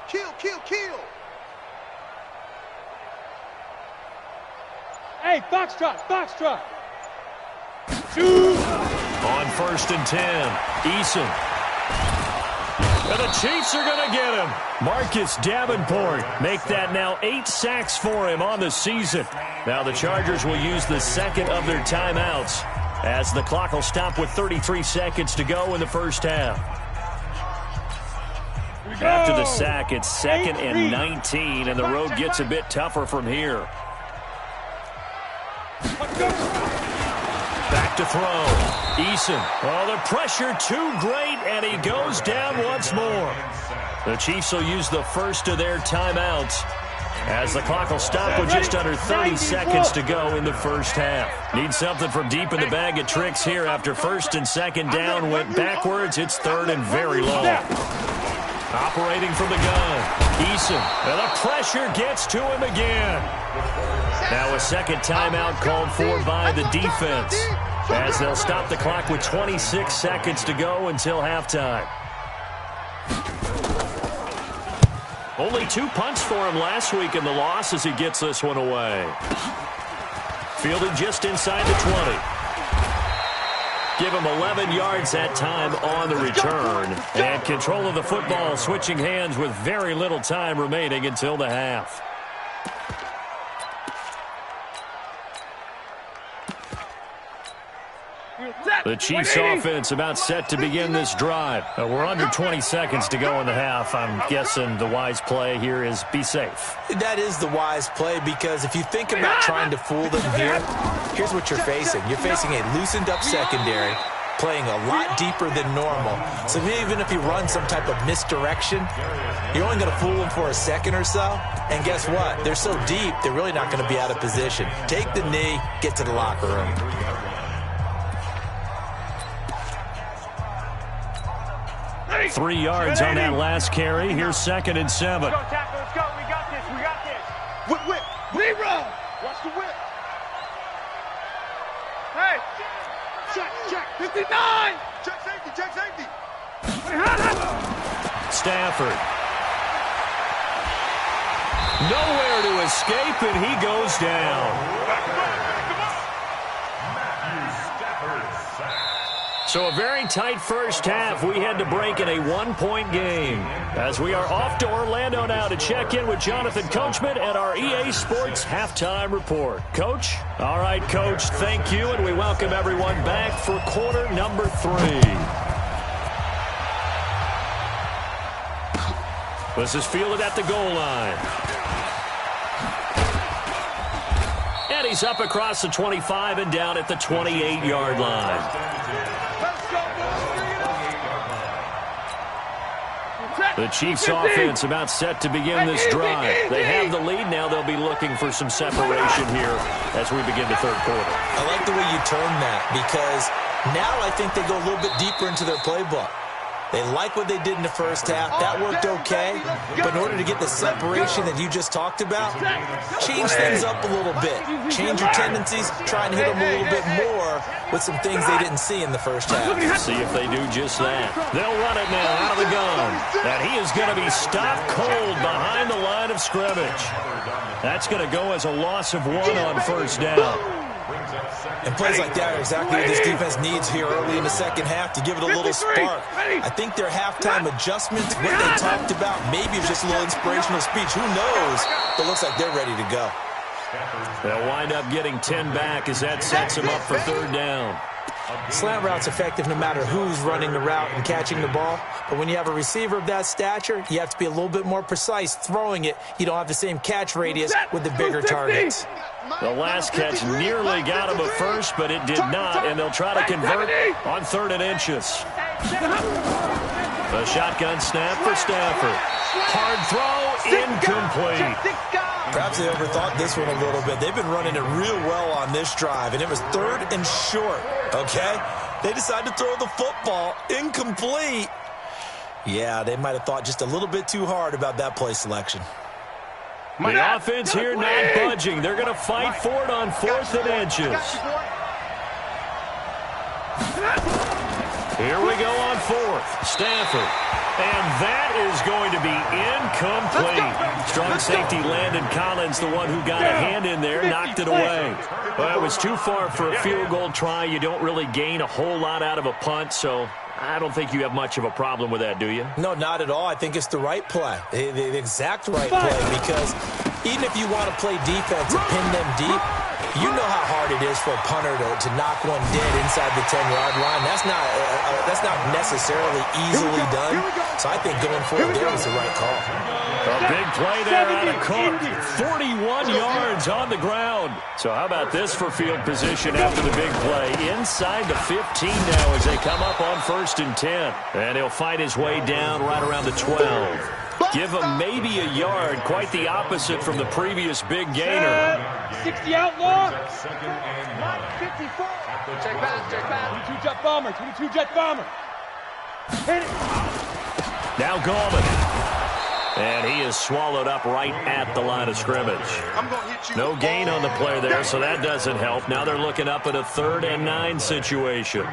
Kill, kill, kill. Hey, foxtrot, foxtrot. Shoot. On 1st and 10, Eason. And the Chiefs are going to get him. Marcus Davenport make that now 8 sacks for him on the season. Now the Chargers will use the second of their timeouts as the clock will stop with 33 seconds to go in the first half. After the sack, it's 2nd and 19, and the road gets a bit tougher from here. Back to throw. Eason. Oh, the pressure too great, and he goes down once more. The Chiefs will use the first of their timeouts as the clock will stop with just under 30 seconds to go in the first half. Need something from deep in the bag of tricks here after 1st and 2nd down went backwards. It's 3rd and very long. Operating from the gun. Eason. And the pressure gets to him again. Now a second timeout called for by the defense as they'll stop the clock with 26 seconds to go until halftime. Only 2 punts for him last week in the loss as he gets this one away. Fielded just inside the 20. Give him 11 yards that time on the return. And control of the football switching hands with very little time remaining until the half. The Chiefs offense about set to begin this drive. We're under 20 seconds to go in the half. I'm guessing the wise play here is be safe. That is the wise play because if you think about trying to fool them here, here's what you're facing. You're facing a loosened up secondary, playing a lot deeper than normal. So even if you run some type of misdirection, you're only going to fool them for a second or so. And guess what? They're so deep, they're really not going to be out of position. Take the knee, get to the locker room. 3 yards on that last carry. Here's 2nd and 7. Let's go, tackle. Let's go. We got this. We got this. Whip, whip. Rerun. Watch the whip. Hey. Check. 59. Check safety. Stafford. Nowhere to escape, and he goes down. So a very tight first half. We had to break in a 1-point game. As we are off to Orlando now to check in with Jonathan Coachman at our EA Sports Halftime Report. Coach? All right, Coach, thank you, and we welcome everyone back for quarter number 3. This is fielded at the goal line. And he's up across the 25 and down at the 28-yard line. The Chiefs offense about set to begin this drive. They have the lead. Now they'll be looking for some separation here as we begin the third quarter. I like the way you term that because now I think they go a little bit deeper into their playbook. They like what they did in the first half. That worked okay. But in order to get the separation that you just talked about, change things up a little bit. Change your tendencies. Try and hit them a little bit more with some things they didn't see in the first half. See if they do just that. They'll run it now out of the gun. And he is going to be stopped cold behind the line of scrimmage. That's going to go as a loss of 1 on first down. And plays like that are exactly what this defense needs here early in the second half to give it a little spark. I think their halftime adjustments, what they talked about, maybe it's just a little inspirational speech. Who knows? But looks like they're ready to go. They'll wind up getting 10 back as that sets them up for third down. Slant route's effective no matter who's running the route and catching the ball. But when you have a receiver of that stature, you have to be a little bit more precise throwing it. You don't have the same catch radius with the bigger targets. The last catch nearly got him a first, but it did not, and they'll try to convert on 3rd and inches. The shotgun snap for Stafford. Hard throw, incomplete. Perhaps they overthought this one a little bit. They've been running it real well on this drive, and it was 3rd and short, okay? They decided to throw the football incomplete. Yeah, they might have thought just a little bit too hard about that play selection. The offense here not budging. They're going to fight for it on 4th and inches. Here we go on fourth. Stafford. And that is going to be incomplete. Strong safety Landon Collins, the one who got a hand in there, knocked it away. Well, it was too far for a field goal try. You don't really gain a whole lot out of a punt, so I don't think you have much of a problem with that, do you? No, not at all. I think it's the right play, the exact right play, because even if you want to play defense and pin them deep, you know how hard it is for a punter to knock one dead inside the 10-yard line. That's not necessarily easily done. So I think going for it there was the right call. A big play there out of Cook. 41 yards on the ground. So how about this for field position after the big play? Inside the 15 now as they come up on 1st and 10. And he'll fight his way down right around the 12. Give him maybe a yard, quite the opposite from the previous big gainer. 60 outlaw. 54. Check back. 22 jet bomber. 22 jet bomber. Hit it. Now Gallman. And he is swallowed up right at the line of scrimmage. No gain on the play there, so that doesn't help. Now they're looking up at a 3rd and 9 situation.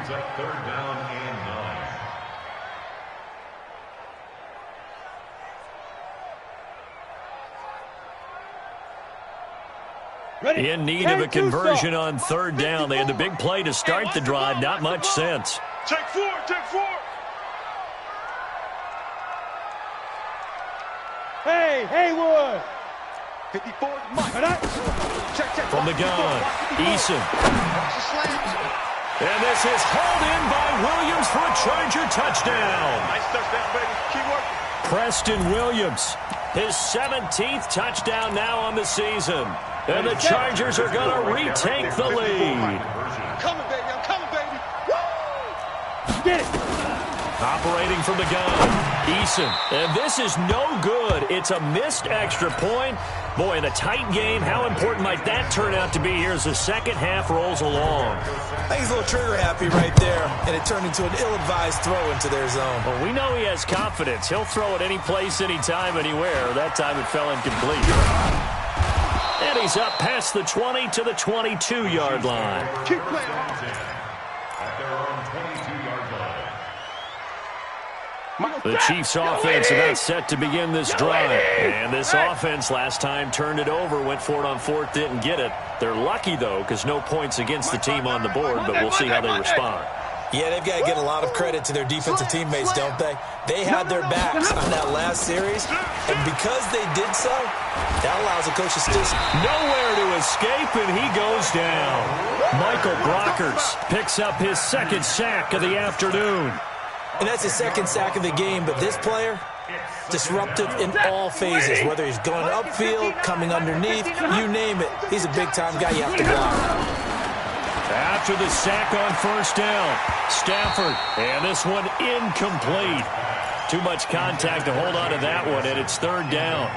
In need of a conversion on 3rd down. They had the big play to start the drive. Not much sense. Check 4. Hey, Haywood. 54, Mike. Check. From the gun, Eason. And this is hauled in by Williams for a Charger touchdown. Nice touchdown, baby. Keep working. Preston Williams, his 17th touchdown now on the season. And the Chargers are going to retake the lead. I'm coming, baby. Woo! Get it. Operating from the gun, Eason. And this is no good. It's a missed extra point. Boy, in a tight game, how important might that turn out to be here as the second half rolls along? I think he's a little trigger happy right there, and it turned into an ill-advised throw into their zone. Well, we know he has confidence. He'll throw it any place, anytime, anywhere. That time it fell incomplete. And he's up past the 20 to the 22-yard line. Keep playing. At their own 22-yard line. The Chiefs' offense about set to begin this drive. And this offense last time turned it over, went for it on 4th, didn't get it. They're lucky, though, because no points against the team on the board, but we'll see how they respond. Yeah, they've got to get a lot of credit to their defensive teammates, don't they? They had their backs on that last series, and because they did so, that allows the coach to still nowhere to escape, and he goes down. Michael Brockers picks up his 2nd sack of the afternoon. And that's his 2nd sack of the game, but this player, disruptive in all phases, whether he's going upfield, coming underneath, you name it. He's a big-time guy you have to block. After the sack on 1st down, Stafford, and this one incomplete. Too much contact to hold on to that one, and it's 3rd down.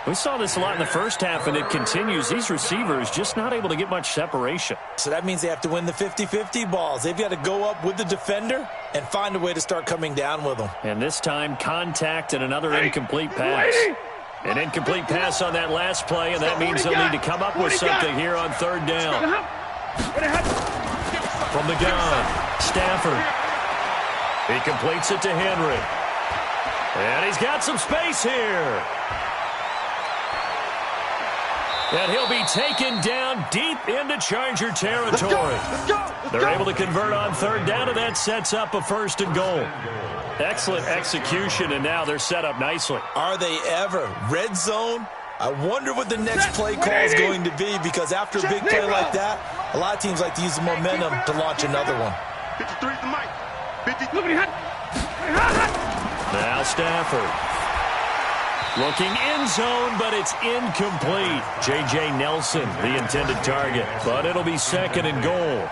We saw this a lot in the first half, and it continues. These receivers just not able to get much separation. So that means they have to win the 50-50 balls. They've got to go up with the defender and find a way to start coming down with them. And this time, contact and another incomplete pass. An incomplete pass on that last play, and that means they'll need to come up with something here on 3rd down. From the gun, Stafford. He completes it to Henry. And he's got some space here. And he'll be taken down deep into Charger territory. They're able to convert on 3rd down, and that sets up a 1st and goal. Excellent execution, and now they're set up nicely. Are they ever? Red zone? I wonder what the next play call is going to be, because after a big play like that, a lot of teams like to use the momentum to launch another one. 53 to Mike. 50. Now Stafford. Looking in zone, but it's incomplete. J.J. Nelson, the intended target. But it'll be 2nd and goal.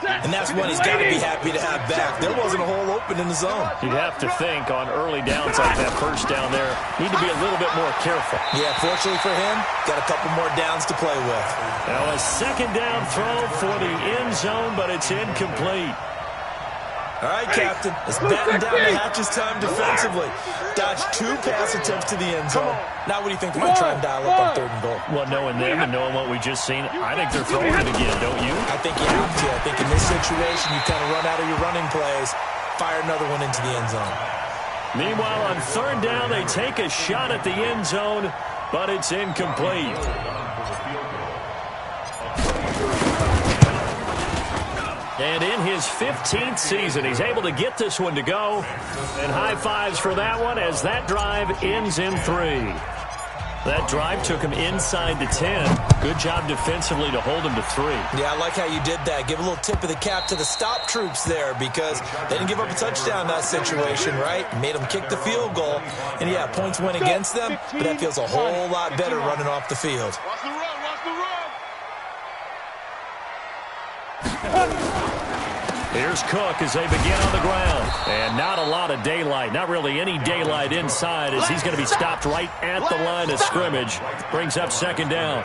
And that's one he's got to be happy to have back. There wasn't a hole open in the zone. You'd have to think on early downs like that 1st down there, need to be a little bit more careful. Yeah, fortunately for him, got a couple more downs to play with. Now a 2nd down throw for the end zone, but it's incomplete. All right, Captain. Let's batten down the hatches time defensively. Dodge 2 pass attempts to the end zone. Now what do you think? They might try and dial up on 3rd and goal. Well, knowing them and knowing what we just seen, I think they're throwing it again, don't you? I think you have to. I think in this situation, you kind of run out of your running plays, fire another one into the end zone. Meanwhile, on 3rd down, they take a shot at the end zone, but it's incomplete. And in his 15th season, he's able to get this one to go. And high fives for that one as that drive ends in 3. That drive took him inside the 10. Good job defensively to hold him to 3. Yeah, I like how you did that. Give a little tip of the cap to the stop troops there because they didn't give up a touchdown in that situation, right? Made them kick the field goal. And, yeah, points went against them, but that feels a whole lot better running off the field. Watch the run, watch the run. Here's Cook as they begin on the ground. And not a lot of daylight. Not really any daylight inside as he's going to be stopped right at the line of scrimmage. Brings up 2nd down.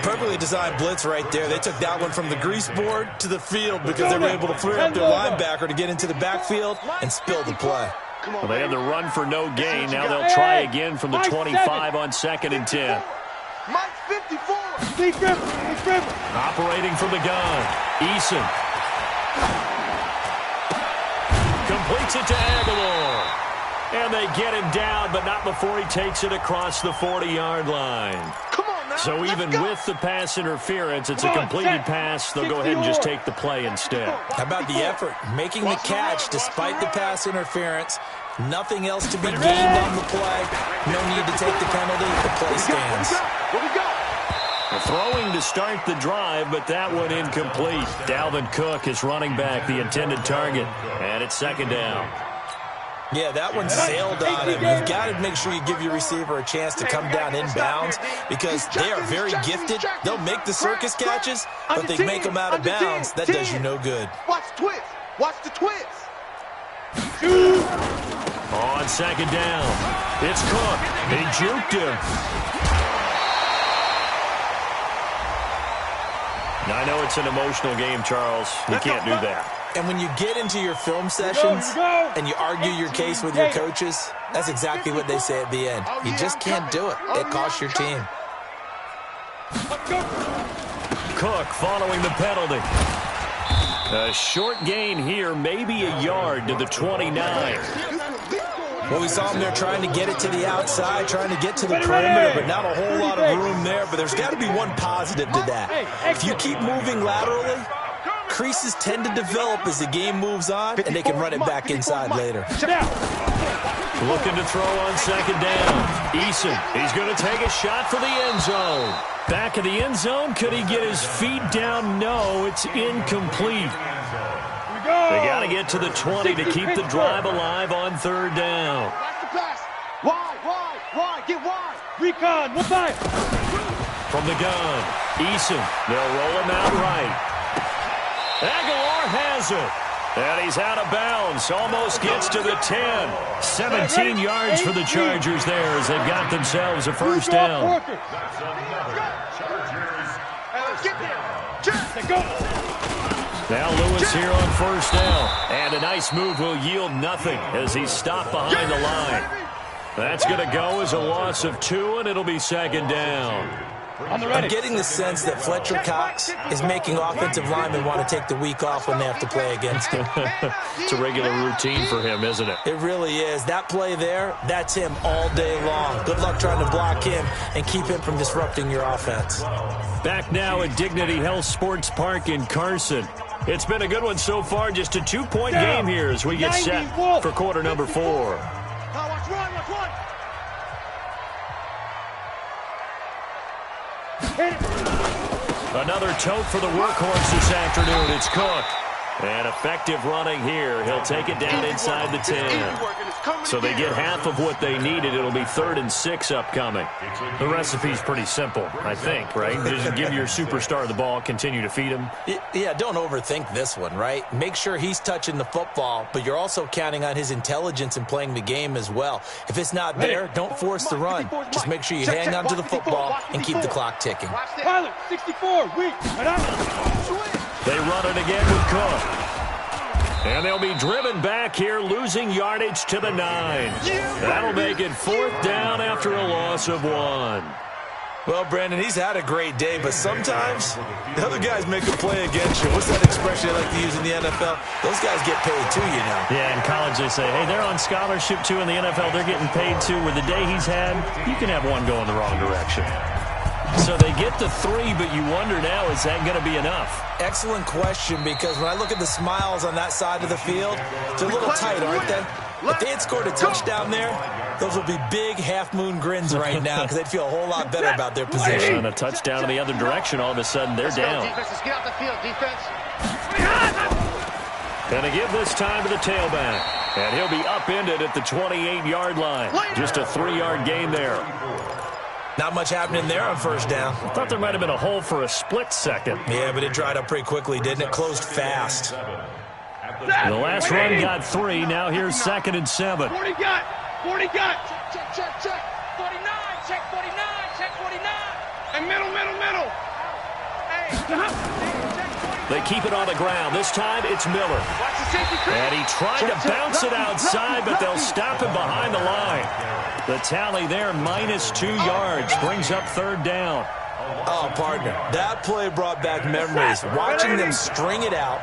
Perfectly designed blitz right there. They took that one from the grease board to the field because they were able to flare up their linebacker to get into the backfield and spill the play. Well, they had the run for no gain. Now they'll try again from the 25 on 2nd and 10. Mike 54. Operating from the gun. Eason. Completes it to Aguilar. And they get him down, but not before he takes it across the 40-yard line. Come on now. So even with the pass interference, it's a completed pass. They'll go ahead and just take the play instead. How about the effort? Making the catch despite the pass interference. Nothing else to be gained on the play. No need to take the penalty. The play stands. What we got? Throwing to start the drive, but that one incomplete. Dalvin Cook is running back, the intended target, and it's 2nd down. Yeah, that one sailed on him. You've got to make sure you give your receiver a chance to come down inbounds because they are very gifted. They'll make the circus catches, but they make them out of bounds. That does you no good. Watch the twist. Watch the twist. On 2nd down, it's Cook. He juked him. Now, I know it's an emotional game, Charles. You can't do that. And when you get into your film sessions and you argue your case with your coaches, that's exactly what they say at the end. You just can't do it. It costs your team. Cook following the penalty. A short gain here, maybe a yard to the 29. Well, we saw him there trying to get it to the outside, trying to get to the perimeter, but not a whole lot of room there. But there's got to be one positive to that. If you keep moving laterally, creases tend to develop as the game moves on, and they can run it back inside later. Looking to throw on 2nd down. Eason, he's going to take a shot for the end zone. Back of the end zone, could he get his feet down? No, it's incomplete. They got to get to the 20 to keep the drive alive on 3rd down. Wide, get wide. Recon, we'll buy it. From the gun, Eason, they'll roll him out right. Aguilar has it. And he's out of bounds. Almost gets to the 10. 17 yards for the Chargers there as they've got themselves a 1st down. Now Lewis here on 1st down. And a nice move will yield nothing as he's stopped behind the line. That's going to go as a loss of 2, and it'll be 2nd down. I'm getting the sense that Fletcher Cox is making offensive linemen want to take the week off when they have to play against him. It's a regular routine for him, isn't it? It really is. That play there, that's him all day long. Good luck trying to block him and keep him from disrupting your offense. Back now at Dignity Health Sports Park in Carson. It's been a good one so far. Just a 2-point game here as we get set for quarter number 4. Another tote for the workhorse this afternoon. It's Cook. And effective running here. He'll take it down inside the 10. So they get half of what they needed. It'll be 3rd and 6 upcoming. The recipe's pretty simple, I think, right? Just give your superstar the ball, continue to feed him. Yeah, don't overthink this one, right? Make sure he's touching the football, but you're also counting on his intelligence in playing the game as well. If it's not there, don't force the run. Just make sure you hang on to the football and keep the clock ticking. Pilot, 64, weak. They run it again with Cook. And they'll be driven back here, losing yardage to the 9. That'll make it 4th down after a loss of 1. Well, Brandon, he's had a great day, but sometimes the other guys make a play against you. What's that expression they like to use in the NFL? Those guys get paid too, you know. Yeah, in college they say, hey, they're on scholarship too. In the NFL, they're getting paid too. With the day he's had, you can have one going the wrong direction. So they get the 3, but you wonder now, is that going to be enough? Excellent question, because when I look at the smiles on that side of the field, they're a little tight, aren't they? If they had scored a touchdown there, those would be big half-moon grins right now because they'd feel a whole lot better about their position. And a touchdown in the other direction, all of a sudden they're down. Let's get out the field, defense. Going to give this time to the tailback. And he'll be upended at the 28-yard line. Just a 3-yard gain there. Not much happening there on first down. I thought there might have been a hole for a split second. Yeah, but it dried up pretty quickly, didn't it? Closed fast. The last run got 3. Now here's 2nd and 7. 40 got. 40 got. Check. 49. Check 49. Check 49. And middle. They keep it on the ground. This time it's Miller. And he tried to bounce it outside, but they'll stop him behind the line. The tally there, -2 yards, brings up 3rd down. Oh, partner, that play brought back memories. Watching them string it out,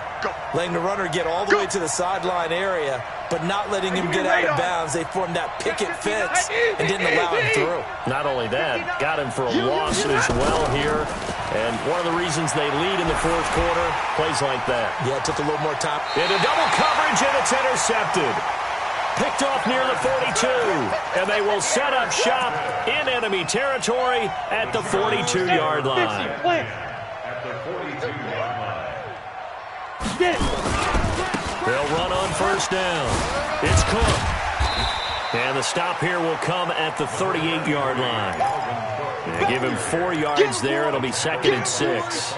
letting the runner get all the way to the sideline area, but not letting him get out of bounds. They formed that picket fence and didn't allow him through. Not only that, got him for a loss as well here. And one of the reasons they lead in the 4th quarter, plays like that. Yeah, it took a little more time. Into double coverage, and it's intercepted. Picked off near the 42, and they will set up shop in enemy territory at the 42-yard line. At the 42-yard line. They'll run on first down. It's Cook. And the stop here will come at the 38-yard line. They give him 4 yards there. It'll be 2nd and 6.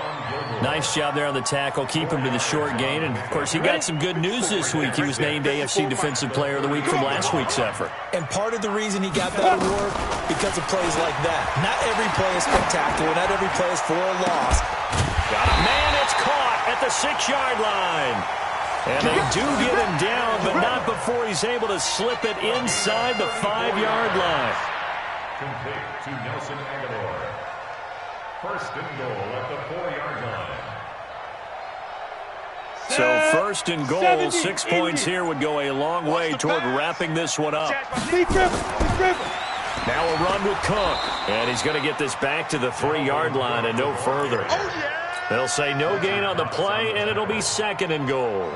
Nice job there on the tackle. Keep him to the short gain. And, of course, he got some good news this week. He was named AFC Defensive Player of the Week from last week's effort. And part of the reason he got that award, because of plays like that. Not every play is spectacular. Not every play is for a loss. Got a man. It's caught at the 6-yard line. And they do get him down, but not before he's able to slip it inside the 5-yard line. Complete to Nelson Aguilar. 1st and goal at the 4-yard line. So 1st and goal, 6 points here would go a long way toward wrapping this one up. Now a run with Cook. And he's going to get this back to the 3-yard line and no further. They'll say no gain on the play, and it'll be 2nd and goal.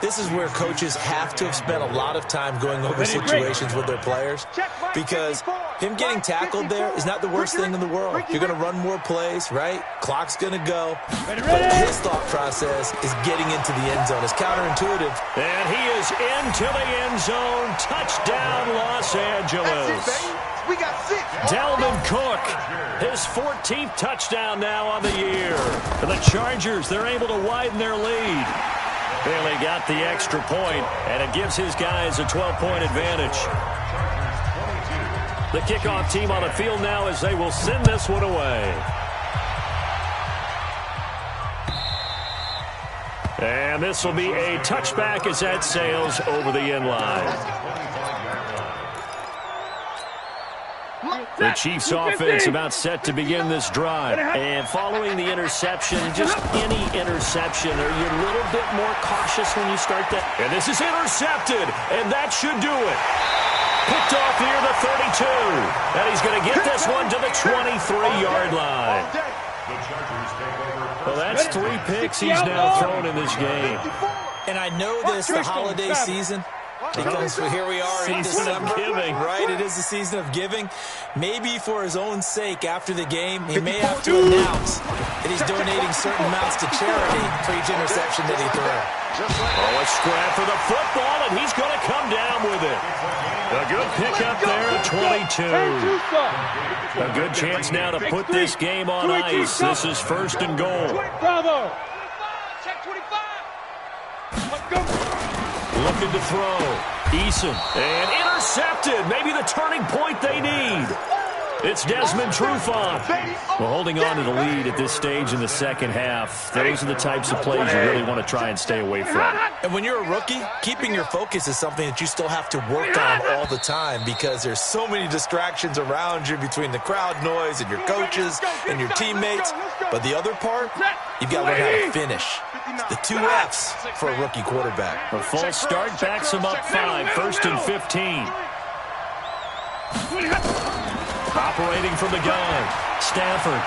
This is where coaches have to have spent a lot of time going over situations with their players, because him getting tackled there is not the worst thing in the world. You're going to run more plays, right? Clock's going to go. But his thought process is getting into the end zone. It's counterintuitive. And he is into the end zone. Touchdown, Los Angeles. We got 6. Dalvin Cook, his 14th touchdown now on the year. And the Chargers, they're able to widen their lead. Barely got the extra point, and it gives his guys a 12-point advantage. The kickoff team on the field now as they will send this one away. And this will be a touchback as that sails over the end line. The Chiefs offense about set to begin this drive. And following the interception, just any interception, are you a little bit more cautious when you start that? And this is intercepted, and that should do it. Picked off near the 32. And he's going to get this one to the 23-yard line. Well, that's 3 picks he's now thrown in this game. And I know this, the holiday season, because here we are in December, right? It is the season of giving. Maybe for his own sake, after the game, he may have to announce that he's donating certain amounts to charity for each interception that he threw. Oh, a scrap for the football, and he's going to come down with it. A good pickup there at 22. A good chance now to put this game on ice. This is 1st and goal. Bravo. Looking to throw. Eason. And intercepted. Maybe the turning point they need. It's Desmond Trufant. Well, holding on to the lead at this stage in the second half, those are the types of plays you really want to try and stay away from. And when you're a rookie, keeping your focus is something that you still have to work on all the time because there's so many distractions around you between the crowd noise and your coaches and your teammates. But the other part, you've got to learn how to finish. It's the 2 F's for a rookie quarterback. A false start backs him up 5, 1st and 15. Operating from the gun, Stafford.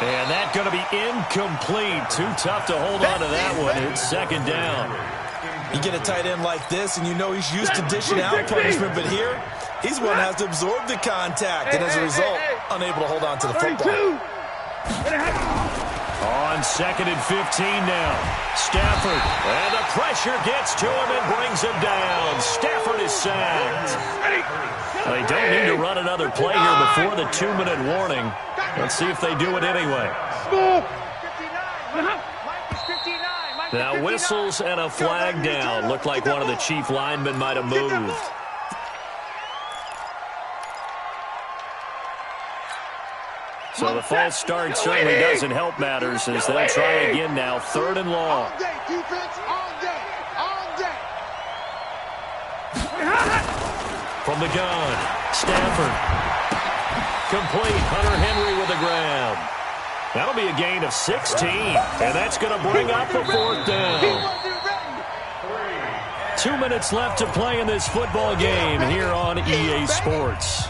And that's going to be incomplete. Too tough to hold on to that one. It's second down. You get a tight end like this, and you know he's used to dishing out punishment, but here, he's one that has to absorb the contact, and as a result, unable to hold on to the football. On 2nd and 15 now. Stafford. And the pressure gets to him and brings him down. Stafford is sacked. They don't need to run another play here before the 2-minute warning. Let's see if they do it anyway. Now whistles and a flag down. Looked like one of the chief linemen might have moved. So the false start certainly doesn't help matters as they'll try again now. 3rd and long. All day, defense, all day, all day. From the gun, Stafford. Complete. Hunter Henry with the grab. That'll be a gain of 16, and that's going to bring up a 4th down. 2 minutes left to play in this football game here on EA Sports.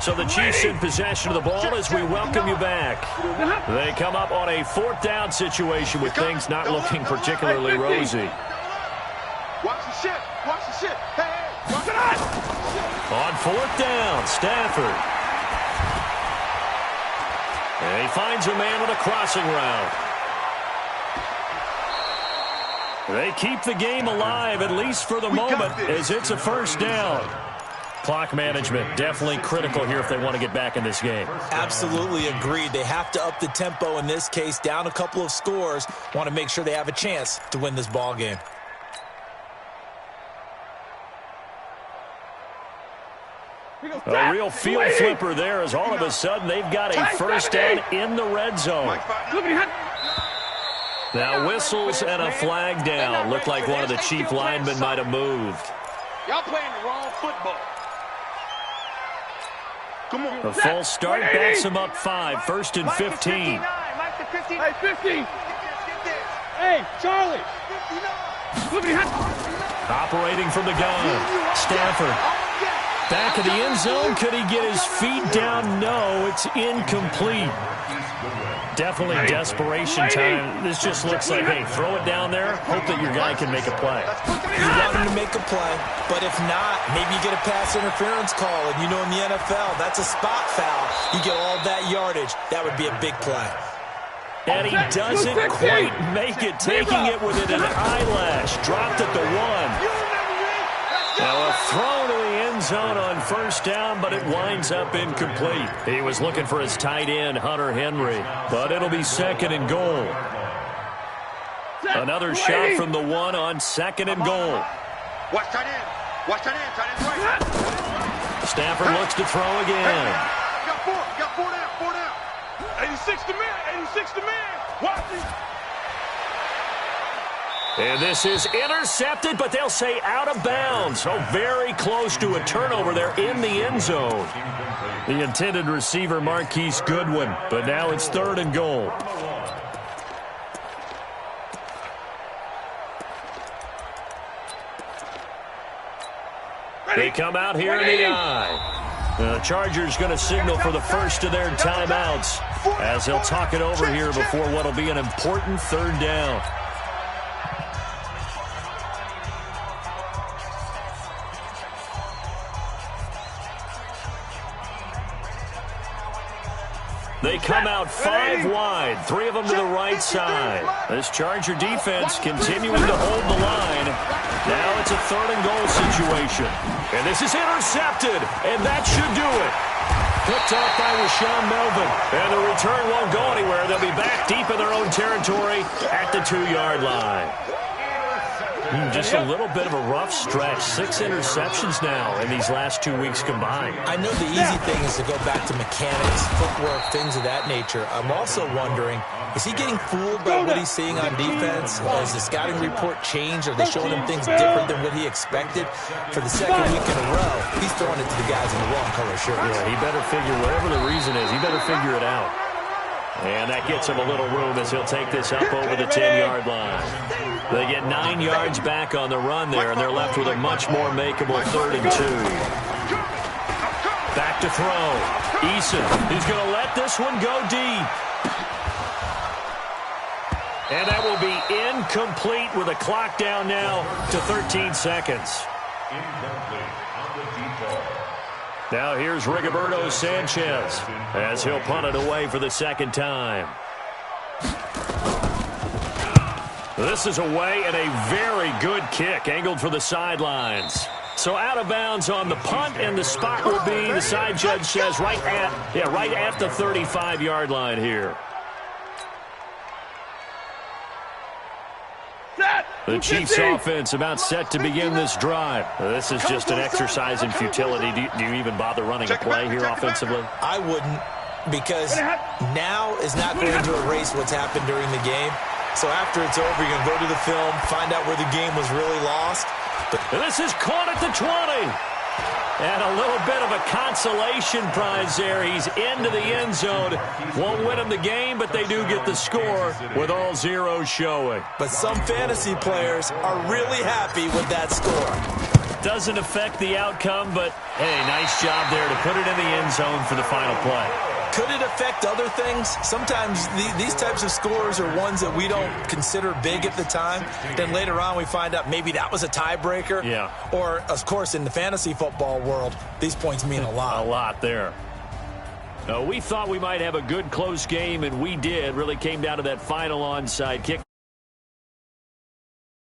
So the Chiefs in possession of the ball as we welcome you back. They come up on a 4th down situation with things not looking particularly rosy. Watch the shit. Watch the shit. Hey, watch it. On 4th down, Stafford. And he finds a man on a crossing route. They keep the game alive, at least for the moment, as it's a 1st down. Clock management definitely critical here if they want to get back in this game. Absolutely agreed. They have to up the tempo in this case, down a couple of scores. Want to make sure they have a chance to win this ball game. A real field flipper there as all of a sudden they've got a 1st down in the red zone. Now whistles and a flag down. Looked like one of the chief linemen might have moved. Y'all playing the wrong football. Come on. A false start backs him up 5, 1st and 15. Hey, 50. Hey, Charlie. Operating from the gun, Stafford. Back of the end zone. Could he get his feet down? No, it's incomplete. Definitely desperation time. This just looks like, hey, throw it down there, hope that your guy can make a play. You want him to make a play, but if not, maybe you get a pass interference call, and you know in the NFL, that's a spot foul. You get all that yardage. That would be a big play. And he doesn't quite make it, taking it within an eyelash. Dropped at the 1. Now a throw to the end zone on 1st down, but it winds up incomplete. He was looking for his tight end, Hunter Henry, but it'll be 2nd and goal. Another shot from the 1 on 2nd and goal. Watch tight end. Watch tight end. Tight end's right. Stafford looks to throw again. Got 4 down. 4 down. 86 to man. 86 to man. Watch it. And this is intercepted, but they'll say out of bounds. So very close to a turnover there in the end zone. The intended receiver, Marquise Goodwin, but now it's 3rd and goal. They come out here in the eye. The Chargers going to signal for the first of their timeouts as they'll talk it over here before what will be an important 3rd down. They come out 5 wide, 3 of them to the right side. This Charger defense continuing to hold the line. Now it's a 3rd and goal situation. And this is intercepted, and that should do it. Picked off by Rashawn Melvin. And the return won't go anywhere. They'll be back deep in their own territory at the 2-yard line. Just a little bit of a rough stretch. 6 interceptions now in these last 2 weeks combined. I know the easy thing is to go back to mechanics, footwork, things of that nature. I'm also wondering, is he getting fooled by what he's seeing on defense? Has the scouting report changed? Are they showing him things different than what he expected? For the second week in a row, he's throwing it to the guys in the wrong color shirts. Yeah, he better figure, whatever the reason is, he better figure it out. And that gets him a little room as he'll take this up over the 10-yard line. They get 9 yards back on the run there, and they're left with a much more makeable 3rd and 2. Back to throw. Eason, he's going to let this one go deep. And that will be incomplete with a clock down now to 13 seconds. Incomplete on the deep ball. Now here's Rigoberto Sanchez as he'll punt it away for the second time. This is away and a very good kick angled for the sidelines. So out of bounds on the punt, and the spot will be, the side judge says, right at the 35-yard line here. The Chiefs offense about set to begin this drive. This is just an exercise in futility. Do you even bother running a play here offensively? I wouldn't, because now is not going to erase what's happened during the game. So after it's over, you're going to go to the film, find out where the game was really lost. And this is caught at the 20. And a little bit of a consolation prize there. He's into the end zone. Won't win him the game, but they do get the score with all zeros showing. But some fantasy players are really happy with that score. Doesn't affect the outcome, but, hey, nice job there to put it in the end zone for the final play. Could it affect other things? Sometimes these types of scores are ones that we don't consider big at the time. Then later on we find out maybe that was a tiebreaker. Yeah. Or, of course, in the fantasy football world, these points mean a lot. A lot there. We thought we might have a good close game, and we did. Really came down to that final onside kick.